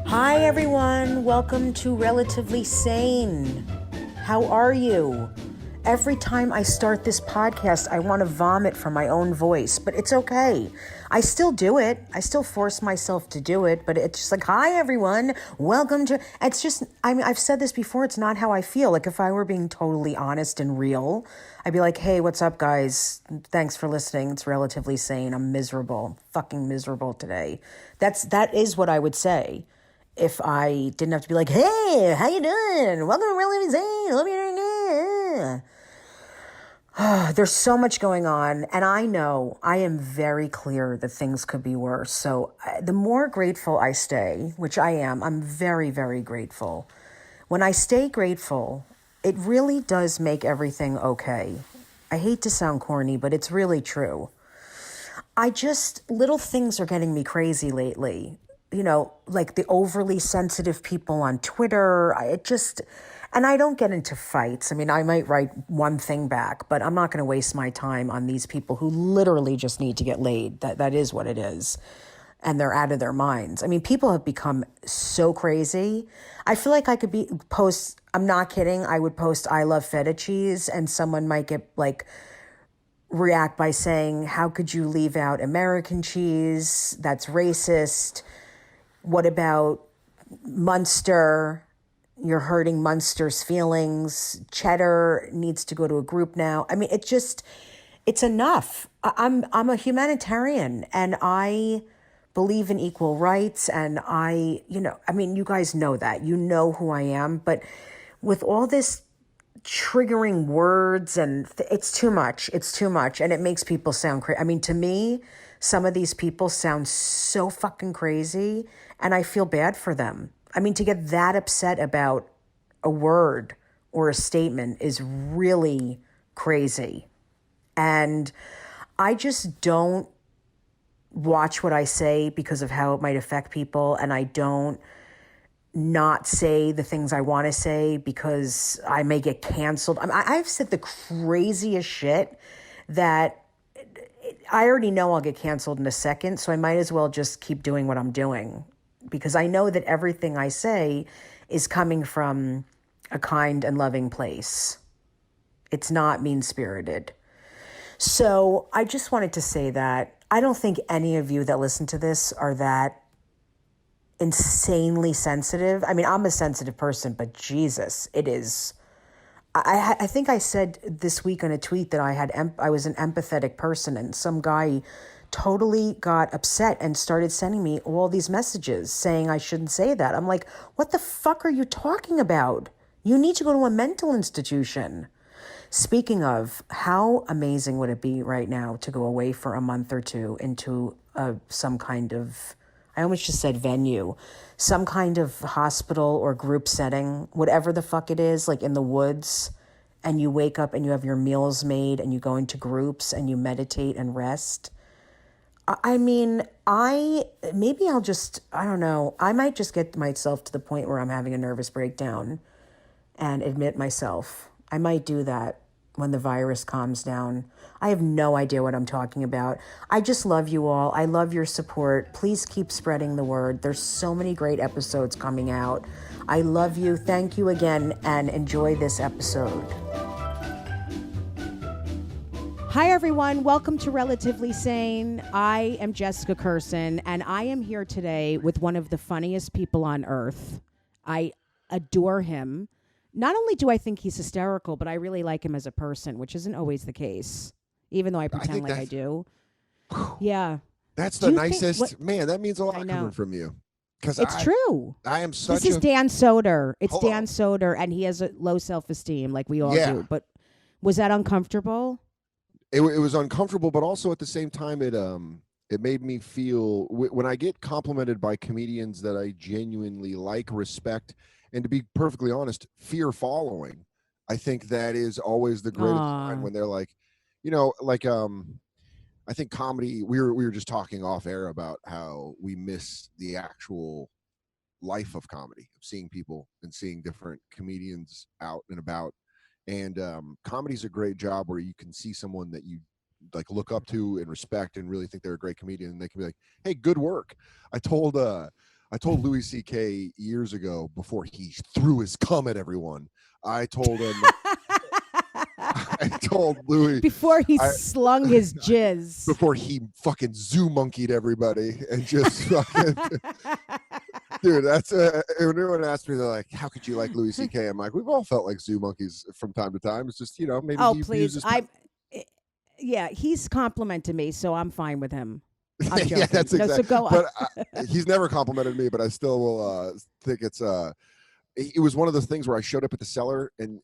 Hi everyone, welcome to Relatively Sane. How are you? Every time I start this podcast, I want to vomit from my own voice, but it's okay. I still do it. I still force myself to do it, but it's just like, hi everyone, welcome to, it's just, I mean, I've said this before, it's not how I feel. Like if I were being totally honest and real, I'd be like, hey, what's up guys? Thanks for listening. It's Relatively Sane. I'm miserable, fucking miserable today. That is what I would say. If I didn't have to be like, hey, how you doing? Welcome to Relatively Sane. Hope you're doing good. There's so much going on, and I know I am very clear that things could be worse. So the more grateful I stay, which I am, I'm very, very grateful. When I stay grateful, it really does make everything okay. I hate to sound corny, but it's really true. Little things are getting me crazy lately. You know, like the overly sensitive people on Twitter. And I don't get into fights. I mean, I might write one thing back, but I'm not going to waste my time on these people who literally just need to get laid. That is what it is. And they're out of their minds. I mean, people have become so crazy. I feel like I could I'm not kidding, I would post I love feta cheese and someone might get react by saying, how could you leave out American cheese? That's racist. What about Munster? You're hurting Munster's feelings. Cheddar needs to go to a group now. I mean, it's enough. I'm a humanitarian and I believe in equal rights. And you guys know that. You know who I am. But with all this triggering words and it's too much. It's too much. And it makes people sound crazy. I mean, to me, some of these people sound so fucking crazy and I feel bad for them. I mean, to get that upset about a word or a statement is really crazy. And I just don't watch what I say because of how it might affect people. And I don't not say the things I want to say because I may get canceled. I've said the craziest shit that I already know I'll get canceled in a second, so I might as well just keep doing what I'm doing because I know that everything I say is coming from a kind and loving place. It's not mean-spirited. So I just wanted to say that I don't think any of you that listen to this are that insanely sensitive. I mean, I'm a sensitive person, but Jesus, it is. I think I said this week on a tweet that I was an empathetic person and some guy totally got upset and started sending me all these messages saying I shouldn't say that. I'm like, what the fuck are you talking about? You need to go to a mental institution. Speaking of, how amazing would it be right now to go away for a month or two into some kind of, I almost just said venue, some kind of hospital or group setting, whatever the fuck it is, like in the woods, and you wake up and you have your meals made and you go into groups and you meditate and rest. I mean, I don't know, I might just get myself to the point where I'm having a nervous breakdown and admit myself. I might do that when the virus calms down. I have no idea what I'm talking about. I just love you all. I love your support. Please keep spreading the word. There's so many great episodes coming out. I love you. Thank you again and enjoy this episode. Hi, everyone. Welcome to Relatively Sane. I am Jessica Kirson, and I am here today with one of the funniest people on earth. I adore him. Not only do I think he's hysterical, but I really like him as a person, which isn't always the case, even though I pretend like I do. Yeah. That's the nicest. Man, that means a lot coming from you. It's true. I am such This is Dan Soder. It's Dan Soder, and he has a low self-esteem like we all do. But was that uncomfortable? It was uncomfortable, but also at the same time, it made me feel, when I get complimented by comedians that I genuinely like, respect, and to be perfectly honest, fear following. I think that is always the greatest sign when they're like, I think comedy, we were just talking off air about how we miss the actual life of comedy, of seeing people and seeing different comedians out and about And comedy's a great job where you can see someone that you like look up to and respect and really think they're a great comedian, and they can be like, hey, good work. I told Louis CK years ago, before he threw his cum at everyone, I told him, I told Louis, Before he I, slung his jizz. before he fucking zoo monkeyed everybody and just fucking, dude, that's when everyone asked me, they're like, how could you like Louis CK? I'm like, we've all felt like zoo monkeys from time to time. It's just, maybe Oh, he please. uses Yeah, he's complimented me, so I'm fine with him. I'm joking. yeah, that's exactly. So go but he's never complimented me, but I still will think it's it was one of those things where I showed up at the cellar, and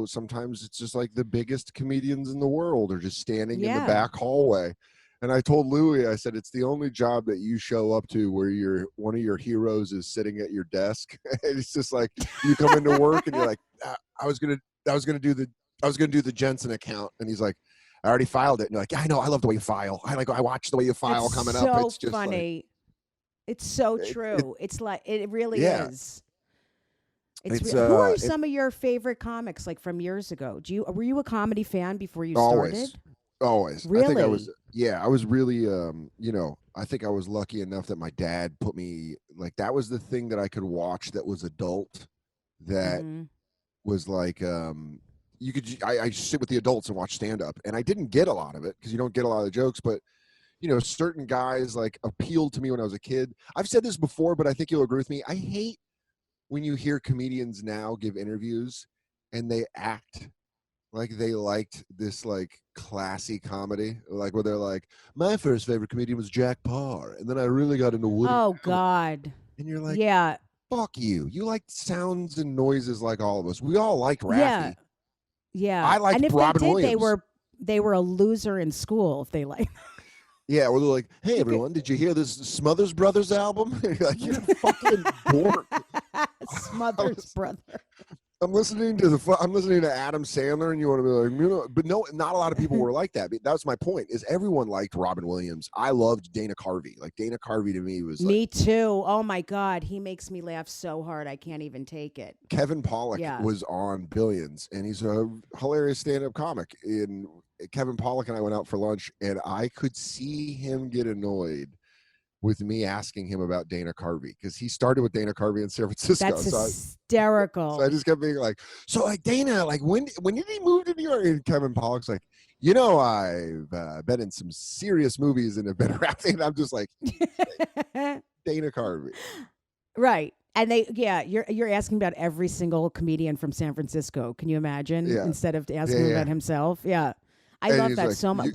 sometimes it's just like the biggest comedians in the world are just standing in the back hallway. And I told Louis, I said, it's the only job that you show up to where one of your heroes is sitting at your desk. And it's just like you come into work and you're like, I was gonna do the Jensen account, and he's like, I already filed it. And you're like, yeah, I know, I love the way you file. I watch the way you file it's coming so up. It's just funny. like, it's so true. It's like it really yeah. is. Who are some of your favorite comics, like from years ago? Were you a comedy fan before you started? Always. Really? I think I was. Yeah, I was really. I think I was lucky enough that my dad put me, like, that was the thing that I could watch that was adult. That was like, I sit with the adults and watch stand up, and I didn't get a lot of it because you don't get a lot of the jokes, but certain guys like appealed to me when I was a kid. I've said this before, but I think you'll agree with me. I hate when you hear comedians now give interviews and they act like they liked this like classy comedy, like where they're like, my first favorite comedian was Jack Parr, and then I really got into Woody. Oh God. And you're like, yeah, fuck you. You like sounds and noises like all of us. We all like Raffy. Yeah. I liked and if Robin they did, Williams. they were a loser in school if they like. Yeah, well, they're like, hey, everyone, did you hear this Smothers Brothers album? You're like, you're fucking bored. Smothers brother. I'm listening to Adam Sandler, and you want to be like, but no, not a lot of people were like that. But that's my point. Is everyone liked Robin Williams? I loved Dana Carvey. Like, Dana Carvey to me was me too. Oh my God, he makes me laugh so hard I can't even take it. Kevin Pollak was on Billions, and he's a hilarious stand-up comic. And Kevin Pollak and I went out for lunch, and I could see him get annoyed with me asking him about Dana Carvey, because he started with Dana Carvey in San Francisco. That's hysterical. So I just kept being like, so like, Dana, like when did he move to New York? And Kevin Pollak's like, I've been in some serious movies and have been rapping. I'm just like, Dana Carvey. Right. And you're asking about every single comedian from San Francisco. Can you imagine? Yeah. Instead of asking about himself. Yeah. I love that like, so much.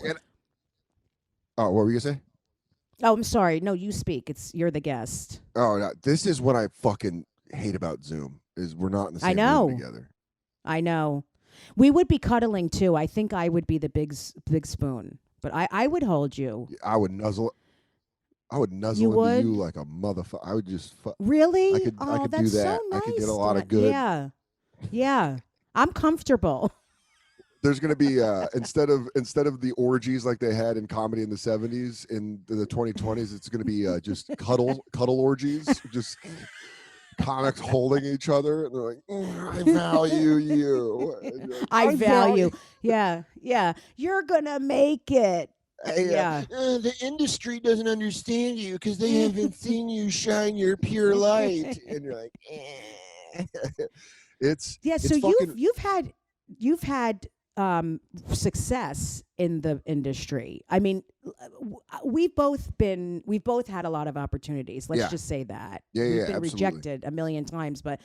What were you gonna say? Oh, I'm sorry. No, you speak. You're the guest. Oh, no, this is what I fucking hate about Zoom, is we're not in the same room together. I know. We would be cuddling too. I think I would be the big spoon, but I would hold you. I would nuzzle into you like a motherfucker. I would just really. I could that's do that. So nice. I could get a lot of good. Yeah. I'm comfortable. There's going to be instead of the orgies like they had in comedy in the 70s, in the 2020s, it's going to be just cuddle orgies, just comics holding each other, and they're like, I value you. Like, I value. Yeah. You're gonna make it. The industry doesn't understand you because they haven't seen you shine your pure light, and you're like, So you've had success in the industry. I mean, we've both had a lot of opportunities. Let's just say that. We've been absolutely rejected a million times. But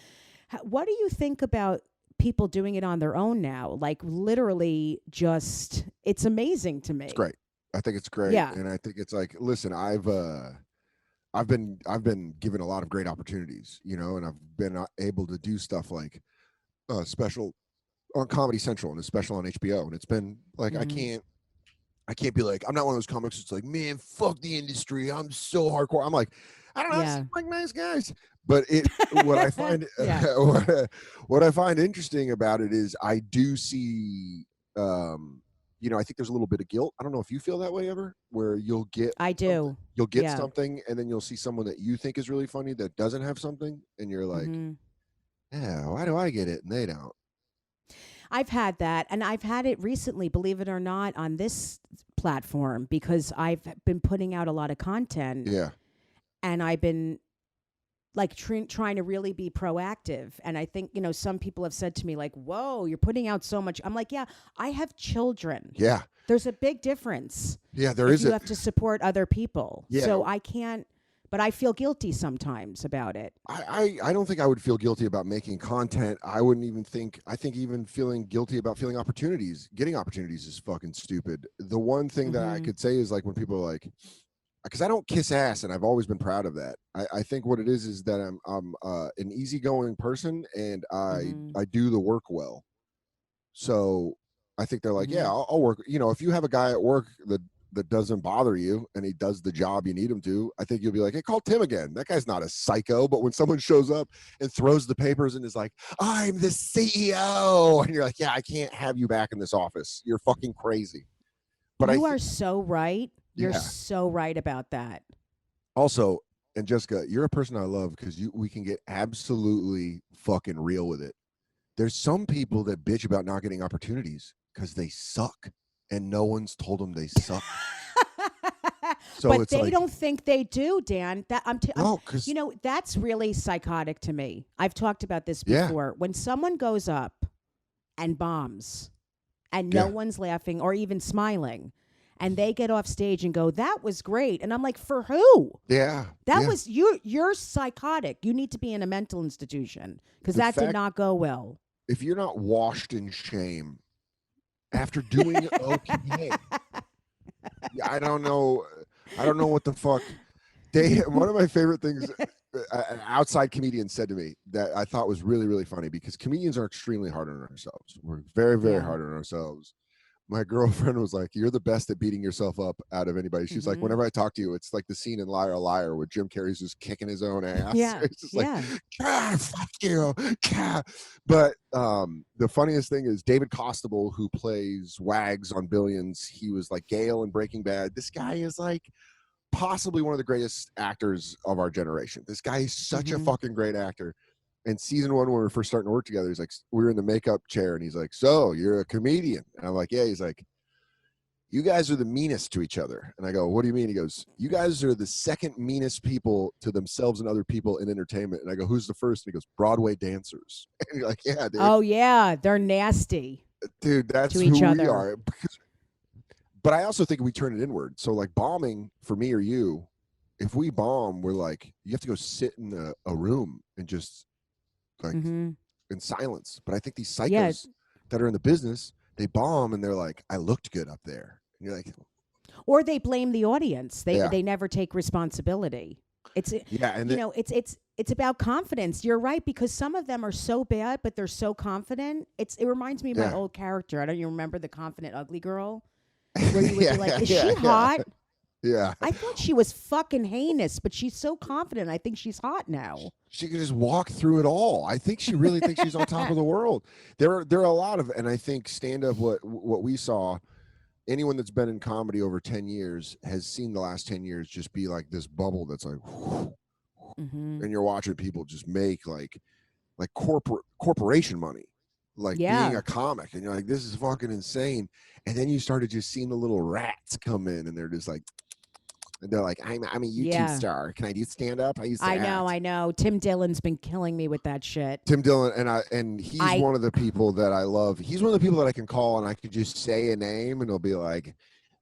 what do you think about people doing it on their own now? Like literally, it's amazing to me. It's great. I think it's great. Yeah. And I think it's like, listen, I've been given a lot of great opportunities, and I've been able to do stuff like special on Comedy Central and a special on HBO, and it's been like, I can't be like, I'm not one of those comics that's like, man, fuck the industry, I'm so hardcore. I'm like, I don't know, it's like nice guys. But what I find what I find interesting about it is I do see I think there's a little bit of guilt. I don't know if you feel that way ever, where you'll get something, and then you'll see someone that you think is really funny that doesn't have something, and you're like, yeah, why do I get it and they don't? I've had that, and I've had it recently, believe it or not, on this platform because I've been putting out a lot of content. Yeah. And I've been like trying to really be proactive. And I think, some people have said to me like, whoa, you're putting out so much. I'm like, yeah, I have children. Yeah. There's a big difference. Yeah, there if is. You have to support other people. Yeah. So I can't, but I feel guilty sometimes about it. I don't think I would feel guilty about making content. I wouldn't even think, I think even feeling guilty about getting opportunities is fucking stupid. The one thing that I could say is like when people are like, because I don't kiss ass, and I've always been proud of that. I think what it is that I'm an easygoing person, and I do the work well. So I think they're like, yeah, I'll work. If you have a guy at work that doesn't bother you and he does the job you need him to, I think you'll be like, hey, call Tim again. That guy's not a psycho. But when someone shows up and throws the papers and is like, I'm the CEO, and you're like, yeah, I can't have you back in this office. You're fucking crazy. But you are so right. You're Yeah. so right about that. Also, and Jessica, you're a person I love because we can get absolutely fucking real with it. There's some people that bitch about not getting opportunities because they suck, and no one's told them they suck. So but it's they like, don't think they do, Dan. no, because that's really psychotic to me. I've talked about this before. Yeah. When someone goes up and bombs, and no one's laughing or even smiling, and they get off stage and go, that was great. And I'm like, for who? Yeah. That was you're psychotic. You need to be in a mental institution because that did not go well. If you're not washed in shame after doing okay, I don't know what the fuck. One of my favorite things an outside comedian said to me that I thought was really, really funny, because comedians are extremely hard on ourselves. We're very, very hard on ourselves. My girlfriend was like, you're the best at beating yourself up out of anybody. She's like, whenever I talk to you, it's like the scene in Liar Liar where Jim Carrey's just kicking his own ass. Yeah. It's just like, fuck you. But the funniest thing is David Costabile, who plays Wags on Billions. He was like Gale in Breaking Bad. This guy is like possibly one of the greatest actors of our generation. This guy is such a fucking great actor. And season 1, when we were first starting to work together, he's like, we were in the makeup chair, and he's like, so you're a comedian? And I'm like, yeah. He's like, you guys are the meanest to each other. And I go, what do you mean? He goes, you guys are the second meanest people to themselves and other people in entertainment. And I go, who's the first? And he goes, Broadway dancers. And you're like, yeah, dude. Oh yeah, they're nasty, dude. That's to who each we other. are. But I also think we turn it inward. So like bombing for me or you, if we bomb, we're like, you have to go sit in a room and just like in silence. But I think these psychos that are in the business, they bomb and they're like, I looked good up there. And you're like, or they blame the audience. They never take responsibility. It's it's about confidence. You're right, because some of them are so bad, but they're so confident. It reminds me of my old character. I don't even remember the confident ugly girl, where you would be like, is she hot? Yeah. I thought she was fucking heinous, but she's so confident. I think she's hot now. She can just walk through it all. I think she really thinks she's on top of the world. There are a lot of, and I think stand-up, what we saw, anyone that's been in comedy over 10 years has seen the last 10 years just be like this bubble that's like, and you're watching people just make like corporation money, like being a comic, and you're like, this is fucking insane. And then you started just seeing the little rats come in, and they're just like, and they're like, I'm a YouTube star. Can I do stand up? I know. Tim Dillon's been killing me with that shit. Tim Dillon, and he's one of the people that I love. He's one of the people that I can call and I could just say a name and he'll be like,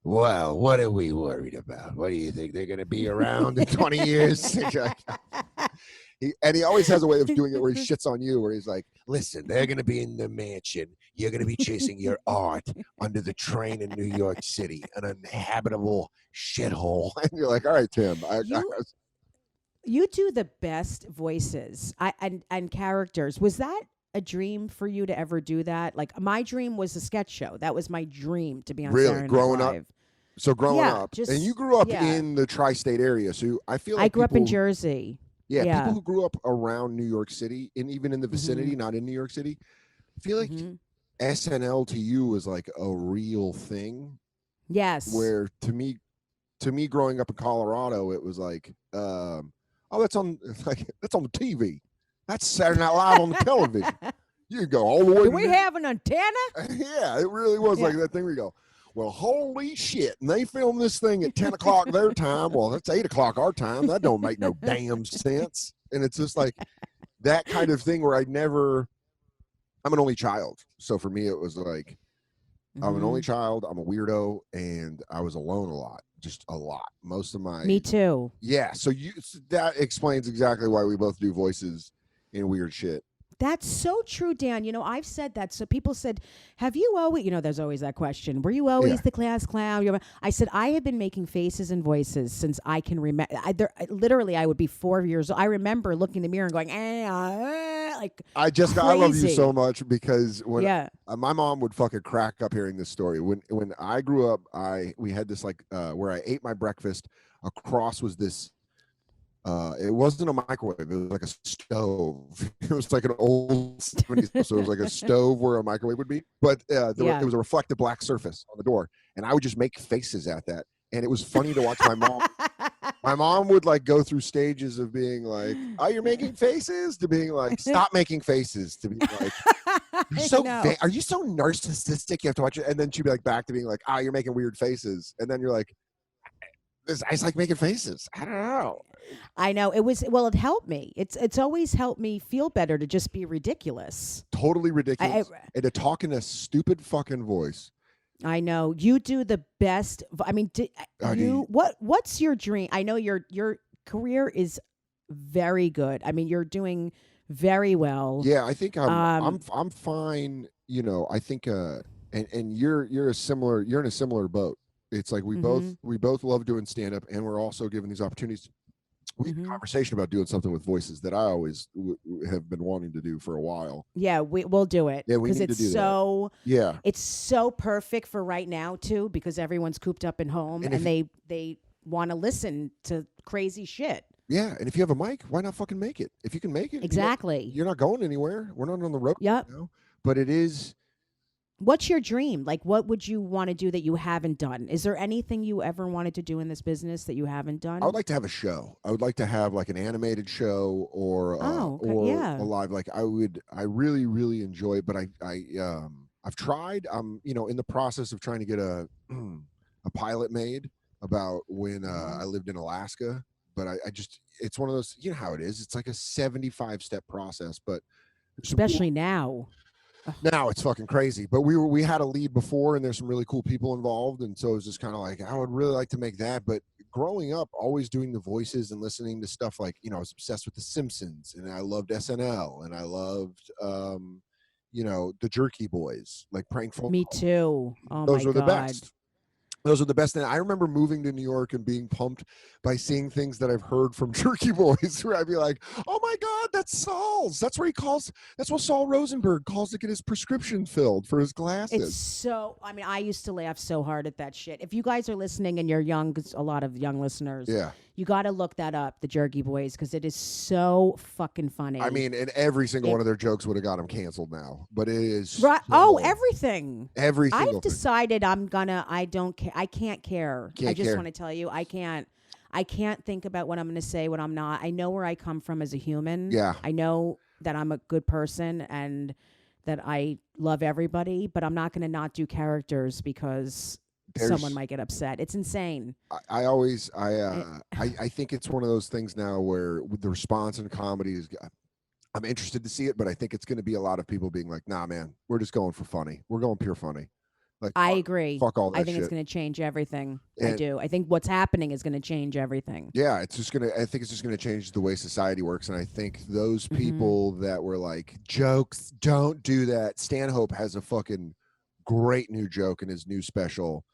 well, what are we worried about? What do you think? They're going to be around in 20 years? He always has a way of doing it where he shits on you, where he's like, listen, they're going to be in the mansion. You're going to be chasing your art under the train in New York City, an uninhabitable shithole. And you're like, all right, Tim. You do the best voices and characters. Was that a dream for you to ever do that? Like, my dream was a sketch show. That was my dream, to be on Saturday Night growing Live. up. So growing up, and you grew up in the tri-state area. So I feel like I grew up in Jersey. Yeah, people who grew up around New York City and even in the vicinity, not in New York City, I feel like SNL to you was like a real thing. Yes. Where to me growing up in Colorado, it was like, that's on the TV. That's Saturday Night Live on the television. You go all the way. Do we have an antenna? Yeah, it really was like that thing where you go, well, holy shit. And they filmed this thing at 10 o'clock their time. Well, that's 8 o'clock our time. That don't make no damn sense. And it's just like that kind of thing where I'm an only child. So for me, it was like, I'm an only child. I'm a weirdo. And I was alone a lot, just a lot. Most of my. Me too. Yeah. So that explains exactly why we both do voices in weird shit. That's so true, Dan. You know, I've said that. So people said, have you always, you know, there's always that question. Were you always the class clown? I said, I have been making faces and voices since I can remember. Literally, I would be 4 years old. I remember looking in the mirror and going, like I love you so much because when my mom would fucking crack up hearing this story. When I grew up, we had this like where I ate my breakfast. Across was this. It wasn't a microwave. It was like a stove. It was like an old 70s, so it was like a stove where a microwave would be. But it was a reflective black surface on the door, and I would just make faces at that. And it was funny to watch my mom. My mom would like go through stages of being like, "Oh, you're making faces," to being like, "Stop making faces," to being like, "Are you so narcissistic? You have to watch it." And then she'd be like, back to being like, "Ah, you're making weird faces," and then you're like, I just like making faces. I don't know. I know. It helped me. It's always helped me feel better to just be ridiculous. Totally ridiculous. And to talk in a stupid fucking voice. I know. You do the best. I mean, what's your dream? I know your career is very good. I mean, you're doing very well. Yeah, I think I'm fine, you know. I think and you're in a similar boat. It's like we both love doing stand-up, and we're also given these opportunities. We had a conversation about doing something with voices that I always have been wanting to do for a while. Yeah, we'll do it. Yeah, we need to do that. Yeah, it's so perfect for right now too, because everyone's cooped up in home, and they want to listen to crazy shit. Yeah, and if you have a mic, why not fucking make it? If you can make it, exactly. You're not going anywhere. We're not on the road. Yep. You know? But it is. What's your dream? Like, what would you want to do that you haven't done? Is there anything you ever wanted to do in this business that you haven't done? I would like to have a show. I would like to have like an animated show or a live. Like I really, really enjoy it, but I've tried. I'm, in the process of trying to get a pilot made about when I lived in Alaska, but I just, it's one of those, you know how it is. It's like a 75-step process, but especially now. Now it's fucking crazy, but we had a lead before, and there's some really cool people involved, and so it was just kind of like I would really like to make that. But growing up, always doing the voices and listening to stuff like I was obsessed with The Simpsons, and I loved SNL, and I loved the Jerky Boys, like prank phone. Me too. Oh those my were God. the best. Those are the best. And I remember moving to New York and being pumped by seeing things that I've heard from Jerky Boys, where I'd be like, oh my God, that's Saul's. That's what Saul Rosenberg calls to get his prescription filled for his glasses. It's so, I used to laugh so hard at that shit. If you guys are listening and you're young, 'cause a lot of young listeners, you got to look that up, the Jerky Boys, because it is so fucking funny. I mean, and every single one of their jokes would have got them canceled now, but it is. Right. Oh, everything. Every single I've decided I don't care. I can't care. I just want to tell you, I can't think about what I'm going to say, what I'm not. I know where I come from as a human. Yeah. I know that I'm a good person and that I love everybody, but I'm not going to not do characters because someone might get upset. It's insane. I think it's one of those things now where with the response in comedy is, I'm interested to see it, but I think it's going to be a lot of people being like, nah, man, we're just going for funny. We're going pure funny. Like, I agree. Fuck all that I think shit. it's going to change everything. I do. I think what's happening is going to change everything. Yeah, I think it's just going to change the way society works. And I think those people that were like, jokes, don't do that. Stanhope has a fucking great new joke in his new special,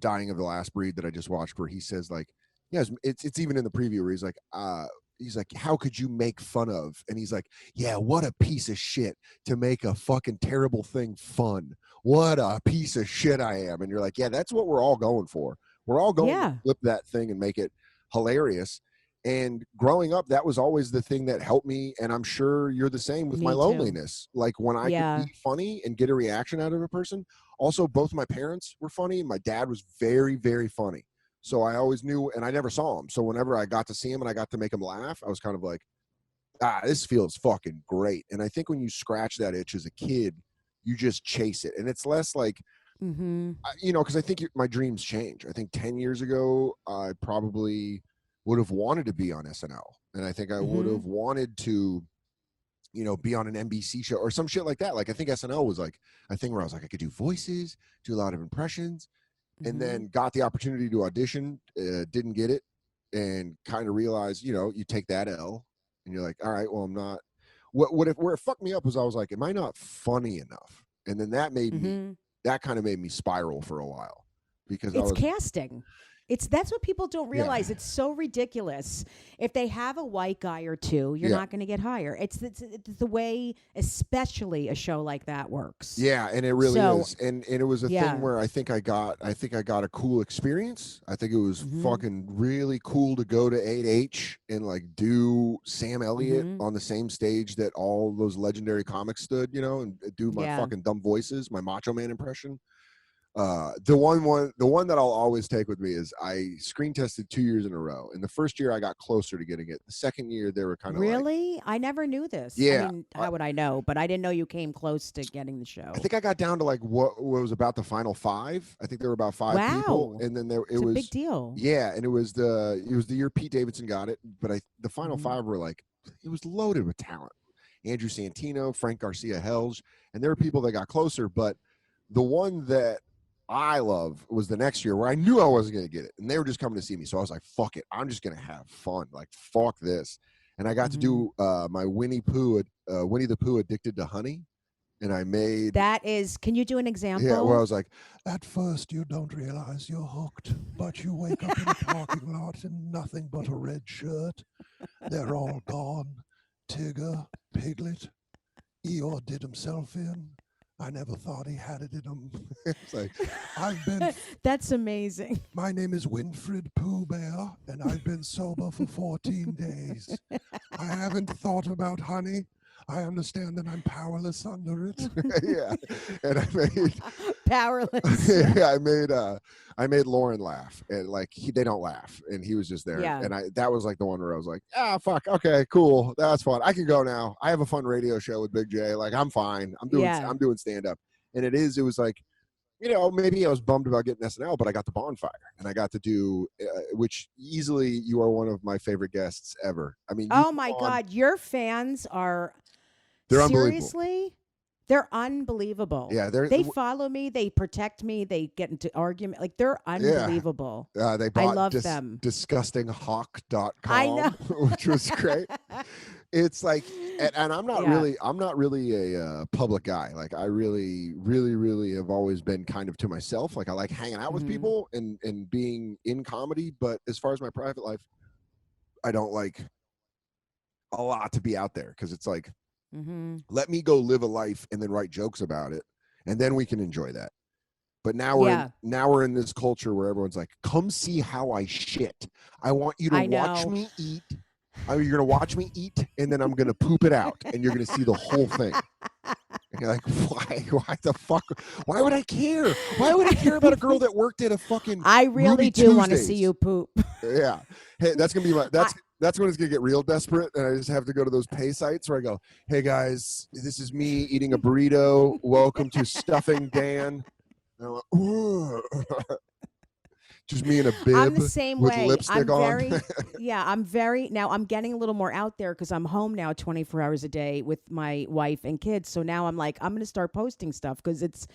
Dying of the Last Breed, that I just watched, where he says like, yeah, it's even in the preview where he's like, how could you make fun of? And he's like, yeah, what a piece of shit to make a fucking terrible thing fun. What a piece of shit I am. And you're like, yeah, that's what we're all going for. We're all going to flip that thing and make it hilarious. And growing up, that was always the thing that helped me. And I'm sure you're the same with my loneliness. Like when I could be funny and get a reaction out of a person. Also, both my parents were funny. My dad was very, very funny. So I always knew, and I never saw him. So whenever I got to see him and I got to make him laugh, I was kind of like, this feels fucking great. And I think when you scratch that itch as a kid, you just chase it. And it's less like, because I think my dreams change. I think 10 years ago, I probably would have wanted to be on SNL. And I think I would have wanted to, be on an NBC show or some shit like that. Like, I think SNL was like a thing where I was like, I could do voices, do a lot of impressions, and then got the opportunity to audition, didn't get it, and kind of realized, you take that L and you're like, all right, well, I'm not. Where it fucked me up was I was like, am I not funny enough? And then that made me, that kind of made me spiral for a while because it's casting. That's what people don't realize. It's so ridiculous. If they have a white guy or two, you're not going to get hired. It's the way, especially a show like that works. Yeah, and it really is. And it was a thing where I think I got a cool experience. I think it was fucking really cool to go to 8H and like do Sam Elliott on the same stage that all those legendary comics stood, and do my fucking dumb voices, my Macho Man impression. The one that I'll always take with me is I screen tested 2 years in a row. And the first year I got closer to getting it. The second year they were kind of really? I never knew this. Yeah. I mean, how would I know? But I didn't know you came close to getting the show. I think I got down to like what was about the final 5. I think there were about 5 people. And then it was a big deal. Yeah, and it was the year Pete Davidson got it. But the final 5 were like, it was loaded with talent. Andrew Santino, Frank Garcia Helge, and there were people that got closer, but the one that I love was the next year where I knew I wasn't going to get it and they were just coming to see me. So I was like, fuck it. I'm just going to have fun. Like, fuck this. And I got to do my Winnie the Pooh Addicted to Honey. And I made can you do an example? Yeah, where I was like, at first you don't realize you're hooked, but you wake up in a parking lot in nothing but a red shirt. They're all gone. Tigger, Piglet, Eeyore did himself in. I never thought he had it in him. It's like, That's amazing. My name is Winfred Pooh Bear, and I've been sober for 14 days. I haven't thought about honey. I understand that I'm powerless under it. Yeah, and I made powerless. Yeah, I made Lauren laugh, and like they don't laugh, and he was just there. Yeah. And that was like the one where I was like, fuck, okay, cool, that's fun. I can go now. I have a fun radio show with Big J. Like, I'm fine. I'm doing stand up, and it was like, maybe I was bummed about getting SNL, but I got the bonfire, and I got to do, which easily you are one of my favorite guests ever. I mean, oh my God, your fans are. They're seriously, they're unbelievable. Yeah, they follow me. They protect me. They get into argument. Like, they're unbelievable. They bought I love them. disgustinghawk.com, I know. which was great. It's like, and I'm not really a public guy. Like, I really, really, really have always been kind of to myself. Like, I like hanging out with people and being in comedy. But as far as my private life, I don't like a lot to be out there because it's like, let me go live a life and then write jokes about it, and then we can enjoy that. But now we're in this culture where everyone's like, come see how I shit. I want you to watch me eat. You're going to watch me eat, and then I'm going to poop it out, and you're going to see the whole thing. And you're like, why the fuck? Why would I care? Why would I care about a girl that worked at a fucking I really do want to see you poop. Yeah. Hey, that's going to be that's when it's going to get real desperate, and I just have to go to those pay sites where I go, hey, guys, this is me eating a burrito. Welcome to Stuffing Dan. And I'm like, just me in a bib. I'm the same with way. Lipstick on. Now I'm getting a little more out there because I'm home now 24 hours a day with my wife and kids. So now I'm like, I'm going to start posting stuff because it's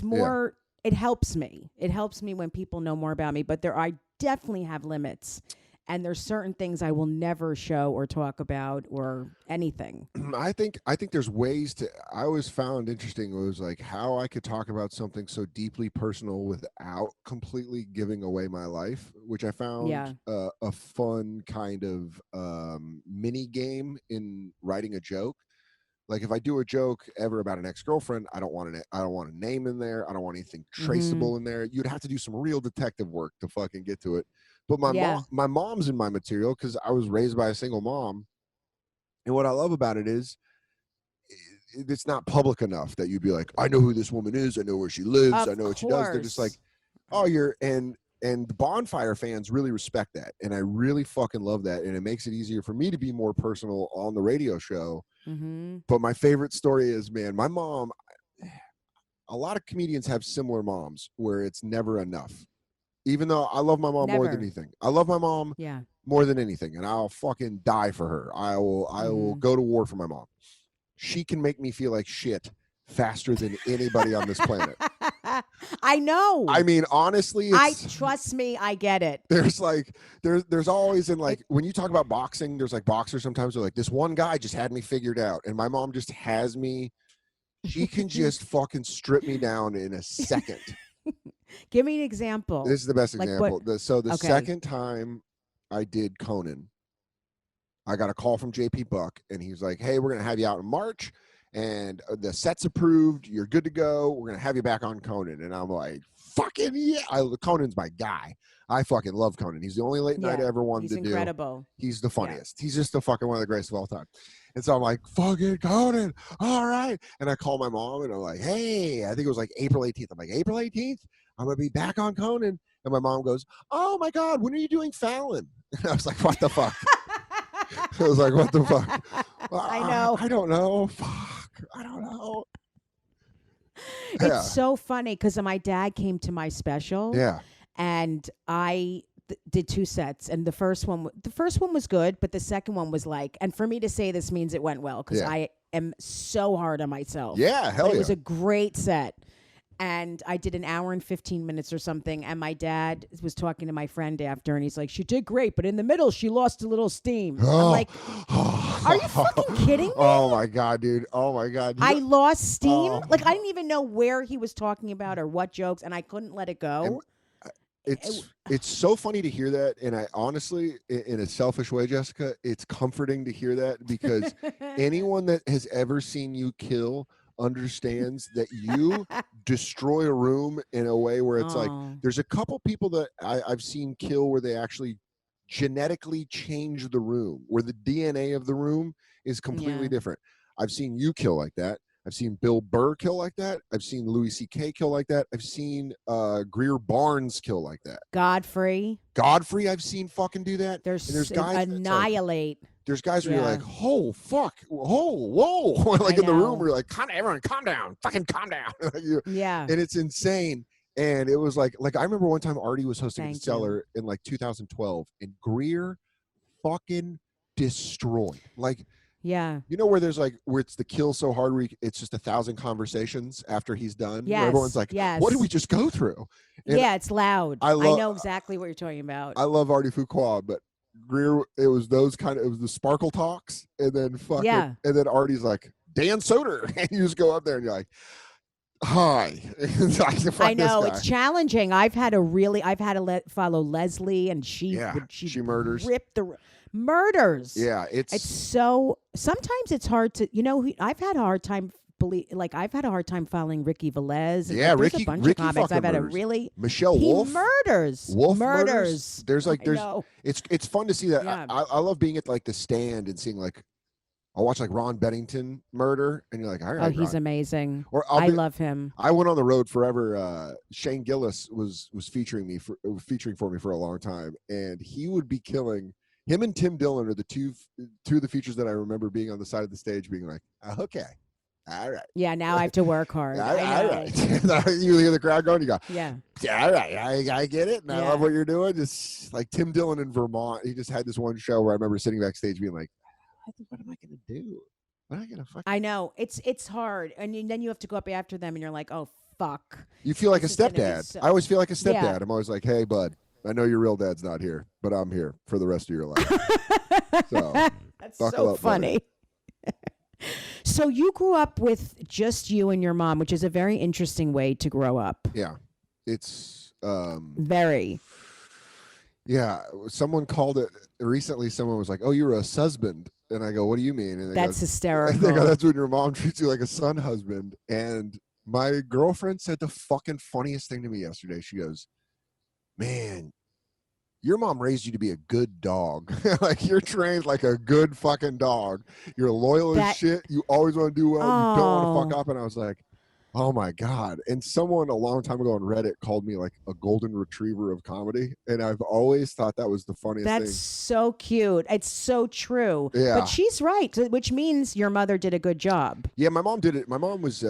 more, it helps me. It helps me when people know more about me, but I definitely have limits. And there's certain things I will never show or talk about or anything. I think there's ways to. I always found interesting was like how I could talk about something so deeply personal without completely giving away my life, which I found a fun kind of mini game in writing a joke. Like, if I do a joke ever about an ex-girlfriend, I don't want a name in there. I don't want anything traceable in there. You'd have to do some real detective work to fucking get to it. But my mom's in my material because I was raised by a single mom. And what I love about it is it's not public enough that you'd be like, I know who this woman is. I know where she lives. I know what she does. They're just like, oh, and and the Bonfire fans really respect that, and I really fucking love that, and it makes it easier for me to be more personal on the radio show. But my favorite story is, man, my mom. A lot of comedians have similar moms where it's never enough. Even though I love my mom more than anything, I love my mom more than anything, and I'll fucking die for her. I will go to war for my mom. She can make me feel like shit faster than anybody on this planet. I know. I mean, honestly, trust me, I get it. There's like there's always in like when you talk about boxing, there's like boxers sometimes are like, this one guy just had me figured out, and my mom just has me. She can just fucking strip me down in a second. Give me an example. This is the best example. The second time I did Conan, I got a call from JP Buck, and he was like, hey, we're going to have you out in March, and the set's approved. You're good to go. We're going to have you back on Conan. And I'm like, fucking yeah. Conan's my guy. I fucking love Conan. He's the only late night I ever wanted to do. He's incredible. He's the funniest. He's just the fucking one of the greatest of all time. And so I'm like, fucking Conan. All right. And I call my mom, and I'm like, hey, I think it was like April 18th. I'm like, April 18th? I'm going to be back on Conan. And my mom goes, oh my God, when are you doing Fallon? And I was like, what the fuck? I was like, what the fuck? I know. I don't know. Fuck. I don't know. It's so funny because my dad came to my special. Yeah. And I did 2 sets, and the first one was good, but the second one was like, and for me to say this means it went well because I am so hard on myself. Yeah, hell yeah. It was a great set. And I did an hour and 15 minutes or something. And my dad was talking to my friend after, and he's like, she did great, but in the middle, she lost a little steam. I'm like, are you fucking kidding me? Oh my God, dude. Oh my God. I lost steam. Like, I didn't even know where he was talking about or what jokes, and I couldn't let it go. It's so funny to hear that, and I honestly, in a selfish way, Jessica, it's comforting to hear that, because anyone that has ever seen you kill understands that you destroy a room in a way where it's like, there's a couple people that I've seen kill where they actually genetically change the room, where the DNA of the room is completely different. I've seen you kill like that. I've seen Bill Burr kill like that. I've seen Louis C.K. kill like that. I've seen Greer Barnes kill like that. Godfrey, I've seen fucking do that. There's guys annihilate. There's guys where you're like, oh, fuck, whoa. Like in the room where you're like, everyone calm down. Fucking calm down. Yeah. And it's insane. And it was like I remember one time Artie was hosting The Cellar in like 2012, and Greer fucking destroyed. Like, yeah. You know where there's like, where it's the kill so hard where it's just 1,000 conversations after he's done? Yes. Where everyone's like, what did we just go through? And it's loud. I know exactly what you're talking about. I love Artie Fuqua, but Greer, it was the sparkle talks, and then fucking, and then Artie's like, Dan Soder. And you just go up there and you're like, hi. I know, it's challenging. I've had to follow Leslie, and she murders. Ripped the murders. Yeah, it's so, sometimes it's hard to, I've had a hard time following Ricky Velez. And yeah, Ricky, a bunch of comics I've had murders. Michelle Wolf. Wolf murders. There's it's fun to see that. Yeah. I love being at like the stand and seeing like, I'll watch like Ron Bennington murder, and you're like, all right. Oh, he's amazing. Or I love him. I went on the road forever. Shane Gillis was featuring for me for a long time, and he would be killing. Him and Tim Dillon are the two of the features that I remember being on the side of the stage, being like, okay, all right. Yeah, now I have to work hard. All right. You hear the crowd going, you go, yeah, all right, I get it, and I love what you're doing. Just like Tim Dillon in Vermont, he just had this one show where I remember sitting backstage being like, what am I going to do? What am I going to fucking... I know. It's hard. And then you have to go up after them, and you're like, oh, fuck. You feel like a stepdad. I always feel like a stepdad. Yeah. I'm always like, hey, bud, I know your real dad's not here, but I'm here for the rest of your life. So that's so funny. So you grew up with just you and your mom, which is a very interesting way to grow up. Yeah. It's... very... Yeah. Someone called it... Recently, someone was like, oh, you're a husband. And I go, what do you mean? And that's hysterical. They go, that's when your mom treats you like a son husband. And my girlfriend said the fucking funniest thing to me yesterday. She goes, man, your mom raised you to be a good dog. Like, you're trained like a good fucking dog. You're loyal as shit. You always want to do well. You don't want to fuck up. And I was like, Oh my God. And someone a long time ago on Reddit called me like a golden retriever of comedy. And I've always thought that was the funniest thing. That's so cute. It's so true. Yeah. But she's right, which means your mother did a good job. Yeah, my mom did it. My mom was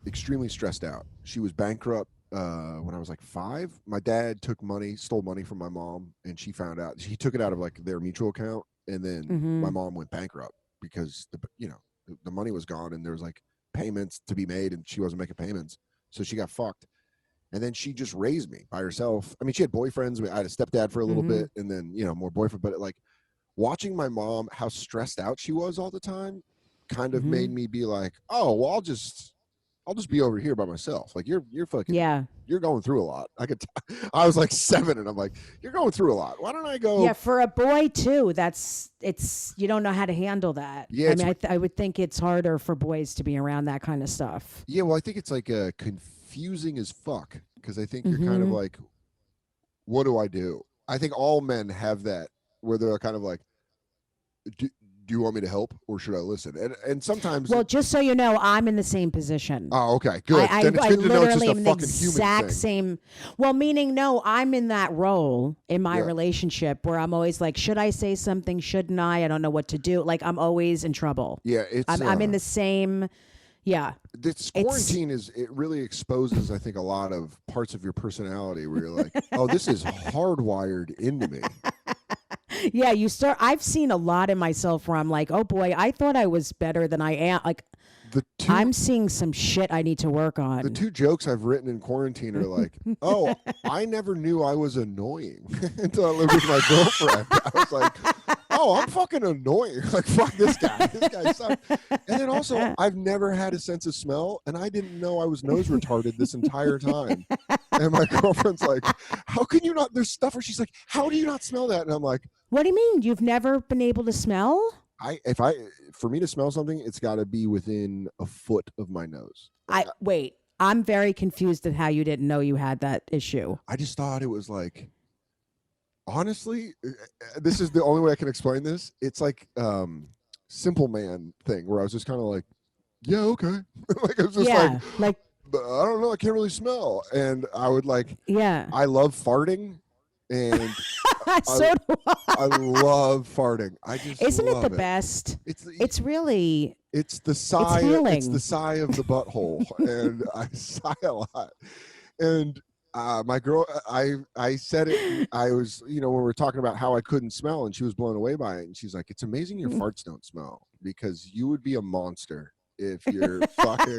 extremely stressed out. She was bankrupt when I was like 5. My dad stole money from my mom, and she found out. He took it out of like their mutual account, and then my mom went bankrupt because the money was gone, and there was like payments to be made, and she wasn't making payments, so she got fucked. And then she just raised me by herself. I mean, she had boyfriends. I had a stepdad for a little bit, and then more boyfriend. But like watching my mom, how stressed out she was all the time, kind of made me be like, oh, well, I'll just be over here by myself. Like you're fucking you're going through a lot. I was like 7, and I'm like, you're going through a lot. Why don't I go? Yeah, for a boy too. You don't know how to handle that. Yeah, I mean, I would think it's harder for boys to be around that kind of stuff. Yeah, well, I think it's like confusing as fuck, because I think you're kind of like, what do I do? I think all men have that, where they're kind of like, do you want me to help, or should I listen? And sometimes, well, just so you know, I'm in the same position. Oh, okay, good. Then it's good to know it's just a fucking human thing. Same. Well, meaning, no, I'm in that role in my relationship where I'm always like, should I say something? Shouldn't I? I don't know what to do. Like, I'm always in trouble. Yeah, I'm in the same. Yeah. This quarantine it really exposes, I think, a lot of parts of your personality where you're like, oh, this is hardwired into me. Yeah, I've seen a lot in myself where I'm like, oh boy, I thought I was better than I am. Like, I'm seeing some shit I need to work on. The 2 jokes I've written in quarantine are like, oh, I never knew I was annoying until I lived with my girlfriend. I was like, oh, I'm fucking annoying. Like, fuck this guy. This guy sucks. And then also, I've never had a sense of smell, and I didn't know I was nose retarded this entire time. And my girlfriend's like, how can you not? There's stuff where she's like, how do you not smell that? And I'm like, what do you mean? You've never been able to smell? For me to smell something, it's got to be within a foot of my nose. Wait, I'm very confused at how you didn't know you had that issue. I just thought it was like, honestly, this is the only way I can explain this. It's like Simple Man thing, where I was just kind of like, yeah, okay. Like, I was just like, I don't know, I can't really smell. And I would like, I love farting, and so do I. I love farting. Isn't it the best? It's really. It's the sigh. It's the sigh of the butthole, and I sigh a lot. And my girl, I said it. I was, when we were talking about how I couldn't smell, and she was blown away by it. And she's like, "It's amazing your farts don't smell, because you would be a monster if you're fucking."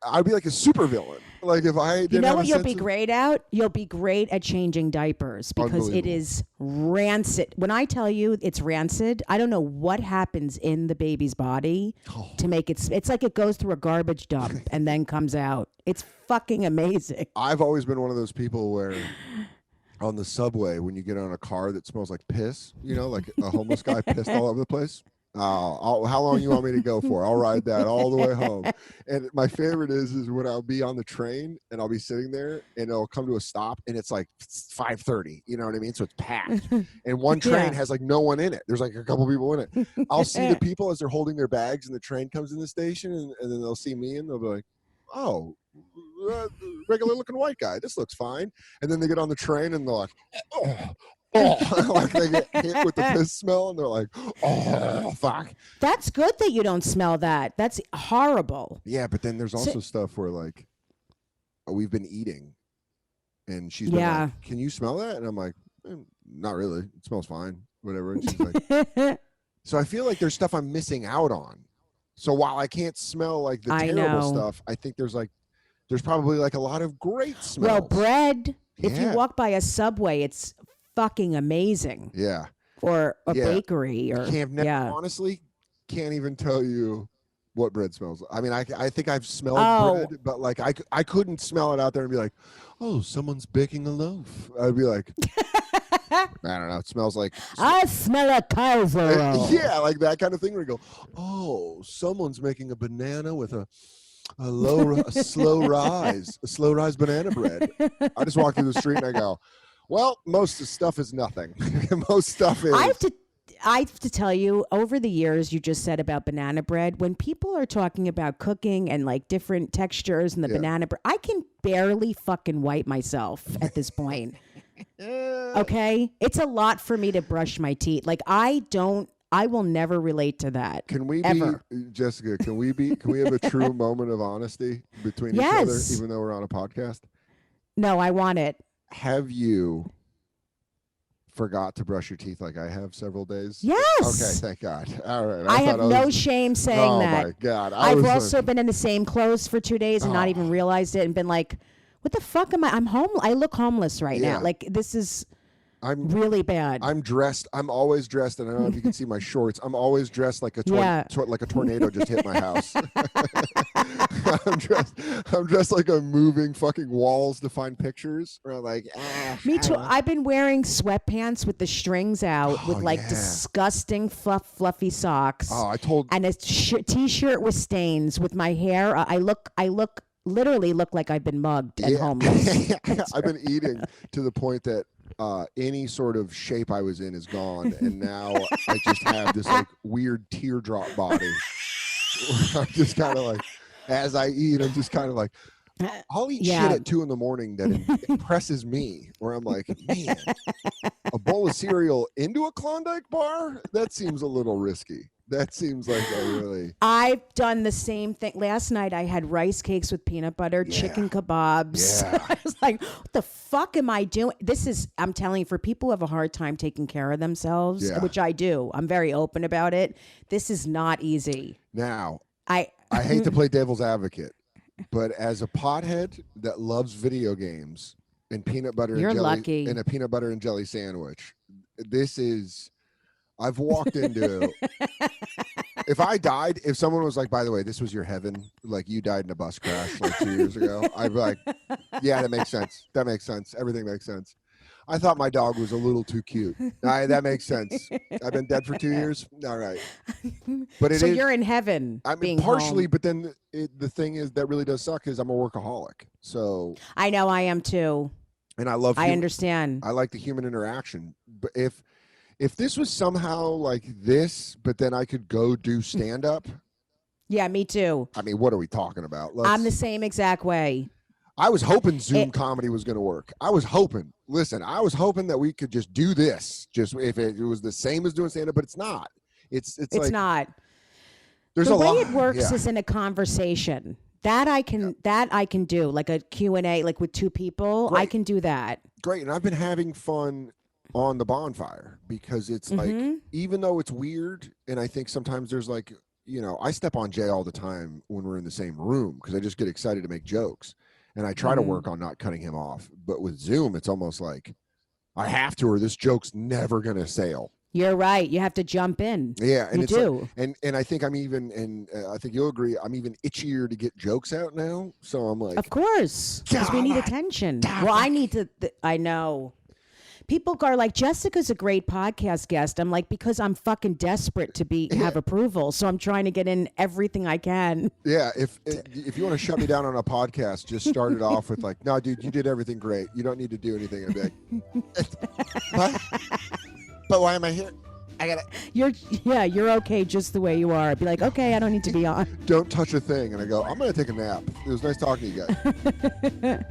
I'd be like a supervillain. Like, if I didn't You know have what a you'll sense be of... great at? You'll be great at changing diapers, because it is rancid. When I tell you it's rancid, I don't know what happens in the baby's body to make it. It's like it goes through a garbage dump and then comes out. It's fucking amazing. I've always been one of those people where on the subway, when you get on a car that smells like piss, like a homeless guy pissed all over the place. How long you want me to go for? I'll ride that all the way home. And my favorite is when I'll be on the train and I'll be sitting there and it'll come to a stop and it's like 5:30. You know what I mean? So it's packed. And one train has like no one in it. There's like a couple people in it. I'll see the people as they're holding their bags and the train comes in the station, and then they'll see me and they'll be like, oh, regular looking white guy. This looks fine. And then they get on the train and they're like, oh. Like they get hit with the piss smell and they're like, oh, fuck. That's good that you don't smell that. That's horrible. Yeah, but then there's also stuff where like we've been eating and she's been like, can you smell that? And I'm like, not really. It smells fine. Whatever. And she's like, so I feel like there's stuff I'm missing out on. So while I can't smell like the terrible stuff, I think there's probably like a lot of great smells. Well, bread, if you walk by a Subway, it's fucking amazing. Yeah. Or a bakery, or honestly can't even tell you what bread smells like. I mean, I think I've smelled bread, but like I couldn't smell it out there and be like, oh, someone's baking a loaf. I'd be like, I don't know. It smells like I smell a Kaiser roll. Yeah, like that kind of thing where you go, oh, someone's making a banana with a slow rise banana bread. I just walk through the street and I go, well, most of the stuff is nothing. Most stuff is. I have to tell you, over the years, you just said about banana bread, when people are talking about cooking and like different textures and the banana bread, I can barely fucking wipe myself at this point. Okay? It's a lot for me to brush my teeth. Like, I will never relate to that. Can we ever. be, Jessica, can we have a true moment of honesty between each other, even though we're on a podcast? No, I want it. Have you forgot to brush your teeth like I have several days? Yes. Okay, thank God. All right. I have no shame saying that. Oh my God. I've also been in the same clothes for 2 days and not even realized it and been like, what the fuck am I? I'm home. I look homeless right now. Like, this is really bad. I'm dressed. I'm always dressed, and I don't know if you can see my shorts. I'm always dressed like a tornado just hit my house. I'm dressed like I'm moving fucking walls to find pictures. Or like, me too. I've been wearing sweatpants with the strings out, with like disgusting fluffy socks. And a t-shirt with stains. With my hair, I literally look like I've been mugged and homeless. I've been eating to the point that any sort of shape I was in is gone, and now I just have this like weird teardrop body. I'm just kind of like, as I eat, I'm just kind of like, I'll eat shit at 2 a.m. that impresses me, where I'm like, man, a bowl of cereal into a Klondike bar? That seems a little risky. That seems like I've done the same thing. Last night I had rice cakes with peanut butter, chicken kebabs. I was like, what the fuck am I doing? I'm telling you, for people who have a hard time taking care of themselves, which I do, I'm very open about it. This is not easy. Now, I hate to play devil's advocate, but as a pothead that loves video games and peanut butter and jelly, lucky. And a peanut butter and jelly sandwich, I've walked into, if someone was like, by the way, this was your heaven, like you died in a bus crash like 2 years ago, I'd be like, yeah, that makes sense. That makes sense. Everything makes sense. I thought my dog was a little too cute. That makes sense. I've been dead for 2 years. All right. But so you're in heaven. I mean, partially, home. But then the thing is that really does suck is I'm a workaholic. So I know I am too. And I love, I understand. I like the human interaction. But if this was somehow like this, but then I could go do stand up. Yeah, me too. I mean, what are we talking about? I'm the same exact way. I was hoping Zoom comedy was going to work. I was hoping that we could just do this. Just if it was the same as doing stand up, but it's not. It's like, not. There's the way it works is in a conversation. That I can do, like a Q&A, like with two people. Great. I can do that. Great. And I've been having fun on the bonfire because it's like, even though it's weird, and I think sometimes there's like, I step on Jay all the time when we're in the same room because I just get excited to make jokes. And I try to work on not cutting him off. But with Zoom, it's almost like I have to, or this joke's never going to sail. You're right. You have to jump in. Yeah. And you do. Like, and I think I'm even, and I think you'll agree, I'm even itchier to get jokes out now. So I'm like. Of course. Because we need attention. Well, I need to, I know. People are like, Jessica's a great podcast guest. I'm like, because I'm fucking desperate to have approval. So I'm trying to get in everything I can. Yeah. If you want to shut me down on a podcast, just start it off with like, no, dude, you did everything great. You don't need to do anything. I'd be like, what? But why am I here? I gotta. You're okay just the way you are. I'd be like, okay, I don't need to be on. Don't touch a thing. And I go, I'm going to take a nap. It was nice talking to you guys.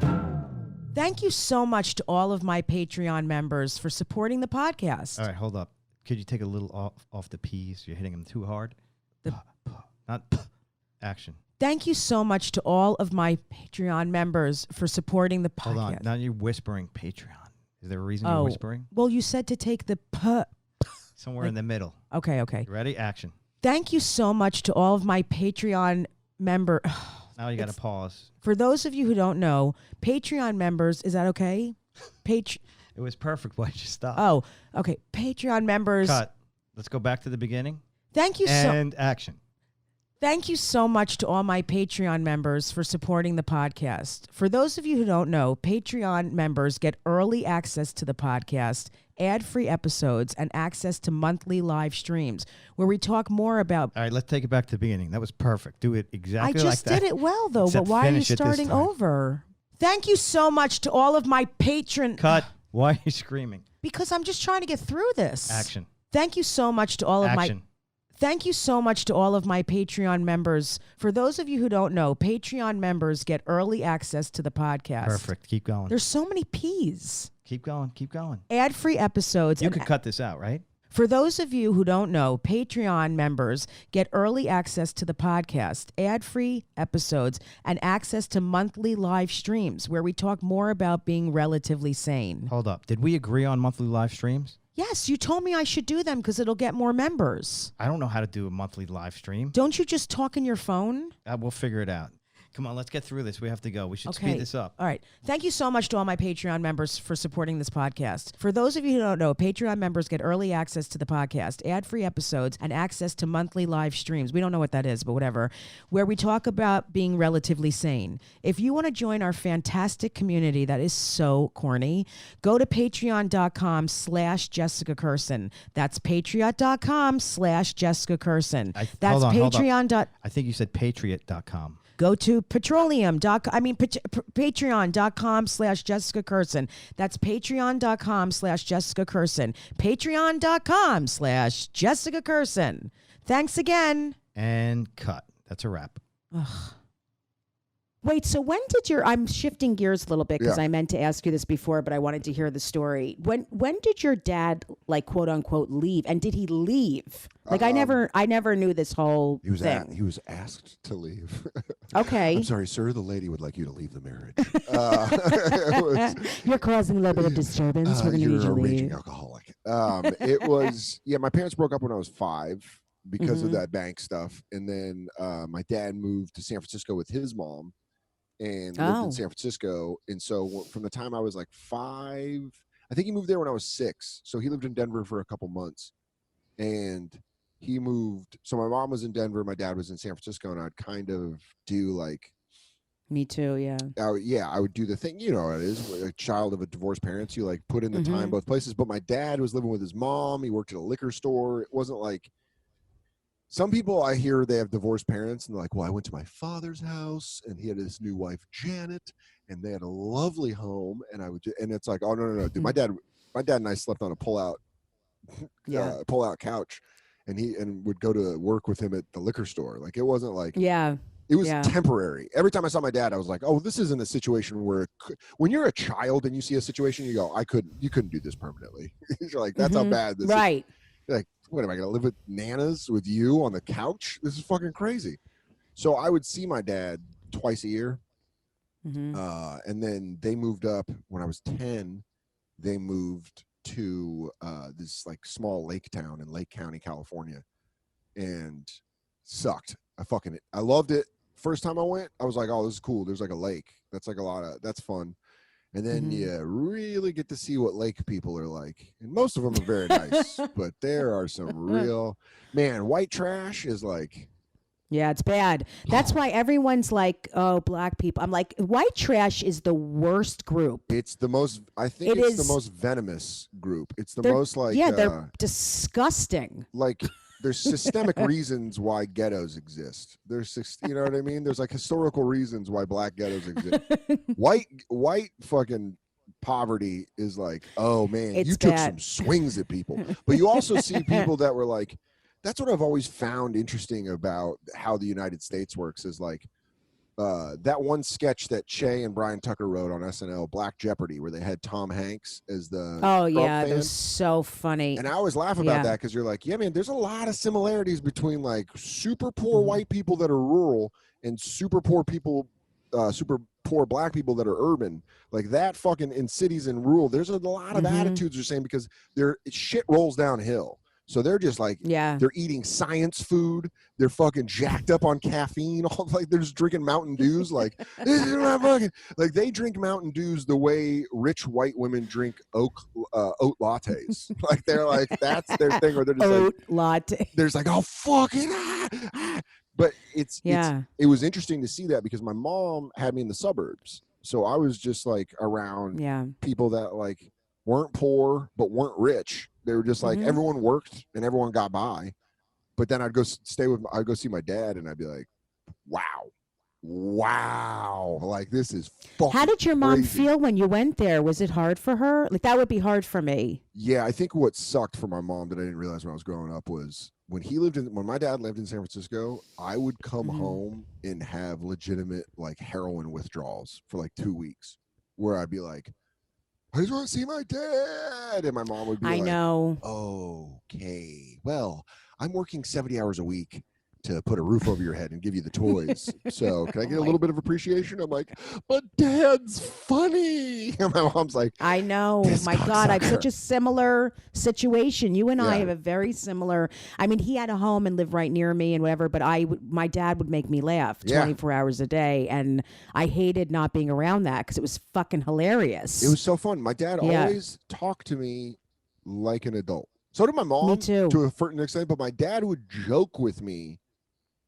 Thank you so much to all of my Patreon members for supporting the podcast. All right, hold up. Could you take a little off the P's? You're hitting them too hard. Not action. Thank you so much to all of my Patreon members for supporting the podcast. Hold on. Now you're whispering Patreon. Is there a reason you're whispering? Well, you said to take the somewhere in the middle. Okay. You ready? Action. Thank you so much to all of my Patreon members. Now you got to pause. For those of you who don't know, Patreon members, is that okay? It was perfect. Why'd you stop? Oh, okay. Patreon members. Cut. Let's go back to the beginning. Thank you and action. Thank you so much to all my Patreon members for supporting the podcast. For those of you who don't know, Patreon members get early access to the podcast, ad-free episodes, and access to monthly live streams where we talk more about... All right, let's take it back to the beginning. That was perfect. Do it exactly like that. I just did it well, though, but why are you starting over? Thank you so much to all of my patron... Cut. Why are you screaming? Because I'm just trying to get through this. Action. Thank you so much to all of Action. Thank you so much to all of my Patreon members. For those of you who don't know, Patreon members get early access to the podcast. Perfect. Keep going. There's so many P's. Keep going. Keep going. Ad-free episodes. You could cut this out, right? For those of you who don't know, Patreon members get early access to the podcast, ad-free episodes, and access to monthly live streams where we talk more about being relatively sane. Hold up. Did we agree on monthly live streams? Yes, you told me I should do them because it'll get more members. I don't know how to do a monthly live stream. Don't you just talk in your phone? We'll figure it out. Come on, let's get through this. We have to go. We should speed this up. All right. Thank you so much to all my Patreon members for supporting this podcast. For those of you who don't know, Patreon members get early access to the podcast, ad-free episodes, and access to monthly live streams. We don't know what that is, but whatever, where we talk about being relatively sane. If you want to join our fantastic community that is so corny, go to patreon.com/Jessica Kirson. That's patreon.com/Jessica Kirson. That's Patreon. I think you said patriot.com. Go to patreon.com/Jessica Kirson. That's patreon.com/Jessica Kirson. Patreon.com/Jessica Kirson. Thanks again. And cut. That's a wrap. Ugh. Wait, so when did I'm shifting gears a little bit because I meant to ask you this before, but I wanted to hear the story. When did your dad, like, quote unquote, leave? And did he leave? Like, I never knew this whole thing. He was asked to leave. Okay. I'm sorry, sir. The lady would like you to leave the marriage. You're causing a little bit of disturbance. We're going to need you to You're a leave. raging alcoholic. It was, my parents broke up when I was 5 because of that bank stuff. And then my dad moved to San Francisco with his mom and lived in San Francisco. And so from the time I was like 5, I think he moved there when I was 6. So he lived in Denver for a couple months. And he moved. So my mom was in Denver. My dad was in San Francisco. And I'd kind of do like. Me too, yeah. I would do the thing. You know how it is. A child of a divorced parents, you like put in the time both places. But my dad was living with his mom. He worked at a liquor store. It wasn't like. Some people I hear they have divorced parents and they're like, well, I went to my father's house and he had his new wife, Janet, and they had a lovely home. And and it's like, oh, no. Dude, my dad and I slept on a pull-out couch and would go to work with him at the liquor store. Like, it wasn't like, it was temporary. Every time I saw my dad, I was like, oh, this isn't a situation where when you're a child and you see a situation, you go, you couldn't do this permanently. You're like, that's how bad this is. You're like, what am I going to live with nanas with you on the couch? This is fucking crazy. So I would see my dad twice a year. And then they moved up when I was 10. They moved to this like small lake town in Lake County, California, and sucked. I loved it. First time I went, I was like, oh, this is cool. There's like a lake. That's like that's fun. And then you really get to see what lake people are like. And most of them are very nice, but there are some real, white trash is like. Yeah, it's bad. That's why everyone's like, oh, black people. I'm like, white trash is the worst group. It's the most, I think it's the most venomous group. It's the most like. Yeah, they're disgusting. Like. There's systemic reasons why ghettos exist. You know what I mean? There's like historical reasons why black ghettos exist. White fucking poverty is like, oh man, you took some swings at people. But you also see people that were like, that's what I've always found interesting about how the United States works is like, that one sketch that Che and Brian Tucker wrote on SNL, Black Jeopardy, where they had Tom Hanks as the Trump fan. That was so funny. And I always laugh about that because you're like, yeah, man, there's a lot of similarities between like super poor white people that are rural and super poor people, super poor black people that are urban. Like that fucking in cities and rural, there's a lot of attitudes they're saying because shit rolls downhill. So they're just like, they're eating science food. They're fucking jacked up on caffeine. All like they're just drinking Mountain Dews. Like, this is not fucking, like they drink Mountain Dews the way rich white women drink oat lattes. Like they're like, that's their thing. Or they're just oat latte. There's like, oh, fuck it. But it was interesting to see that because my mom had me in the suburbs. So I was just like around people that like weren't poor, but weren't rich. They were just like, everyone worked and everyone got by. But then I'd go see my dad and I'd be like, wow, wow, like this is fucking How did your mom crazy. feel when you went there? Was it hard for her? Like that would be hard for me. Yeah, I think what sucked for my mom that I didn't realize when I was growing up was when my dad lived in San Francisco, I would come home and have legitimate like heroin withdrawals for like 2 weeks, where I'd be like, I just want to see my dad, and my mom would be I like, know. okay, well, I'm working 70 hours a week to put a roof over your head and give you the toys. So can I get a little bit of appreciation? I'm like, but Dad's funny. And my mom's like, I know. this My God, I have cocksucker. such a similar situation. You and I Yeah. have a very similar. I mean, he had a home and lived right near me and whatever, but my dad would make me laugh Yeah. 24 hours a day, and I hated not being around that because it was fucking hilarious. It was so fun. My dad Yeah. always talked to me like an adult. So did my mom. Me too. To a certain extent, but my dad would joke with me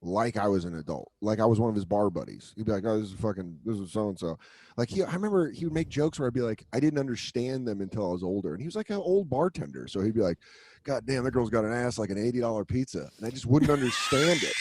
like I was an adult, like I was one of his bar buddies. He'd be like, "Oh, this is so and so." Like I remember he would make jokes where I'd be like, I didn't understand them until I was older. And he was like an old bartender, so he'd be like, "God damn, that girl's got an ass like an $80 pizza," and I just wouldn't understand it.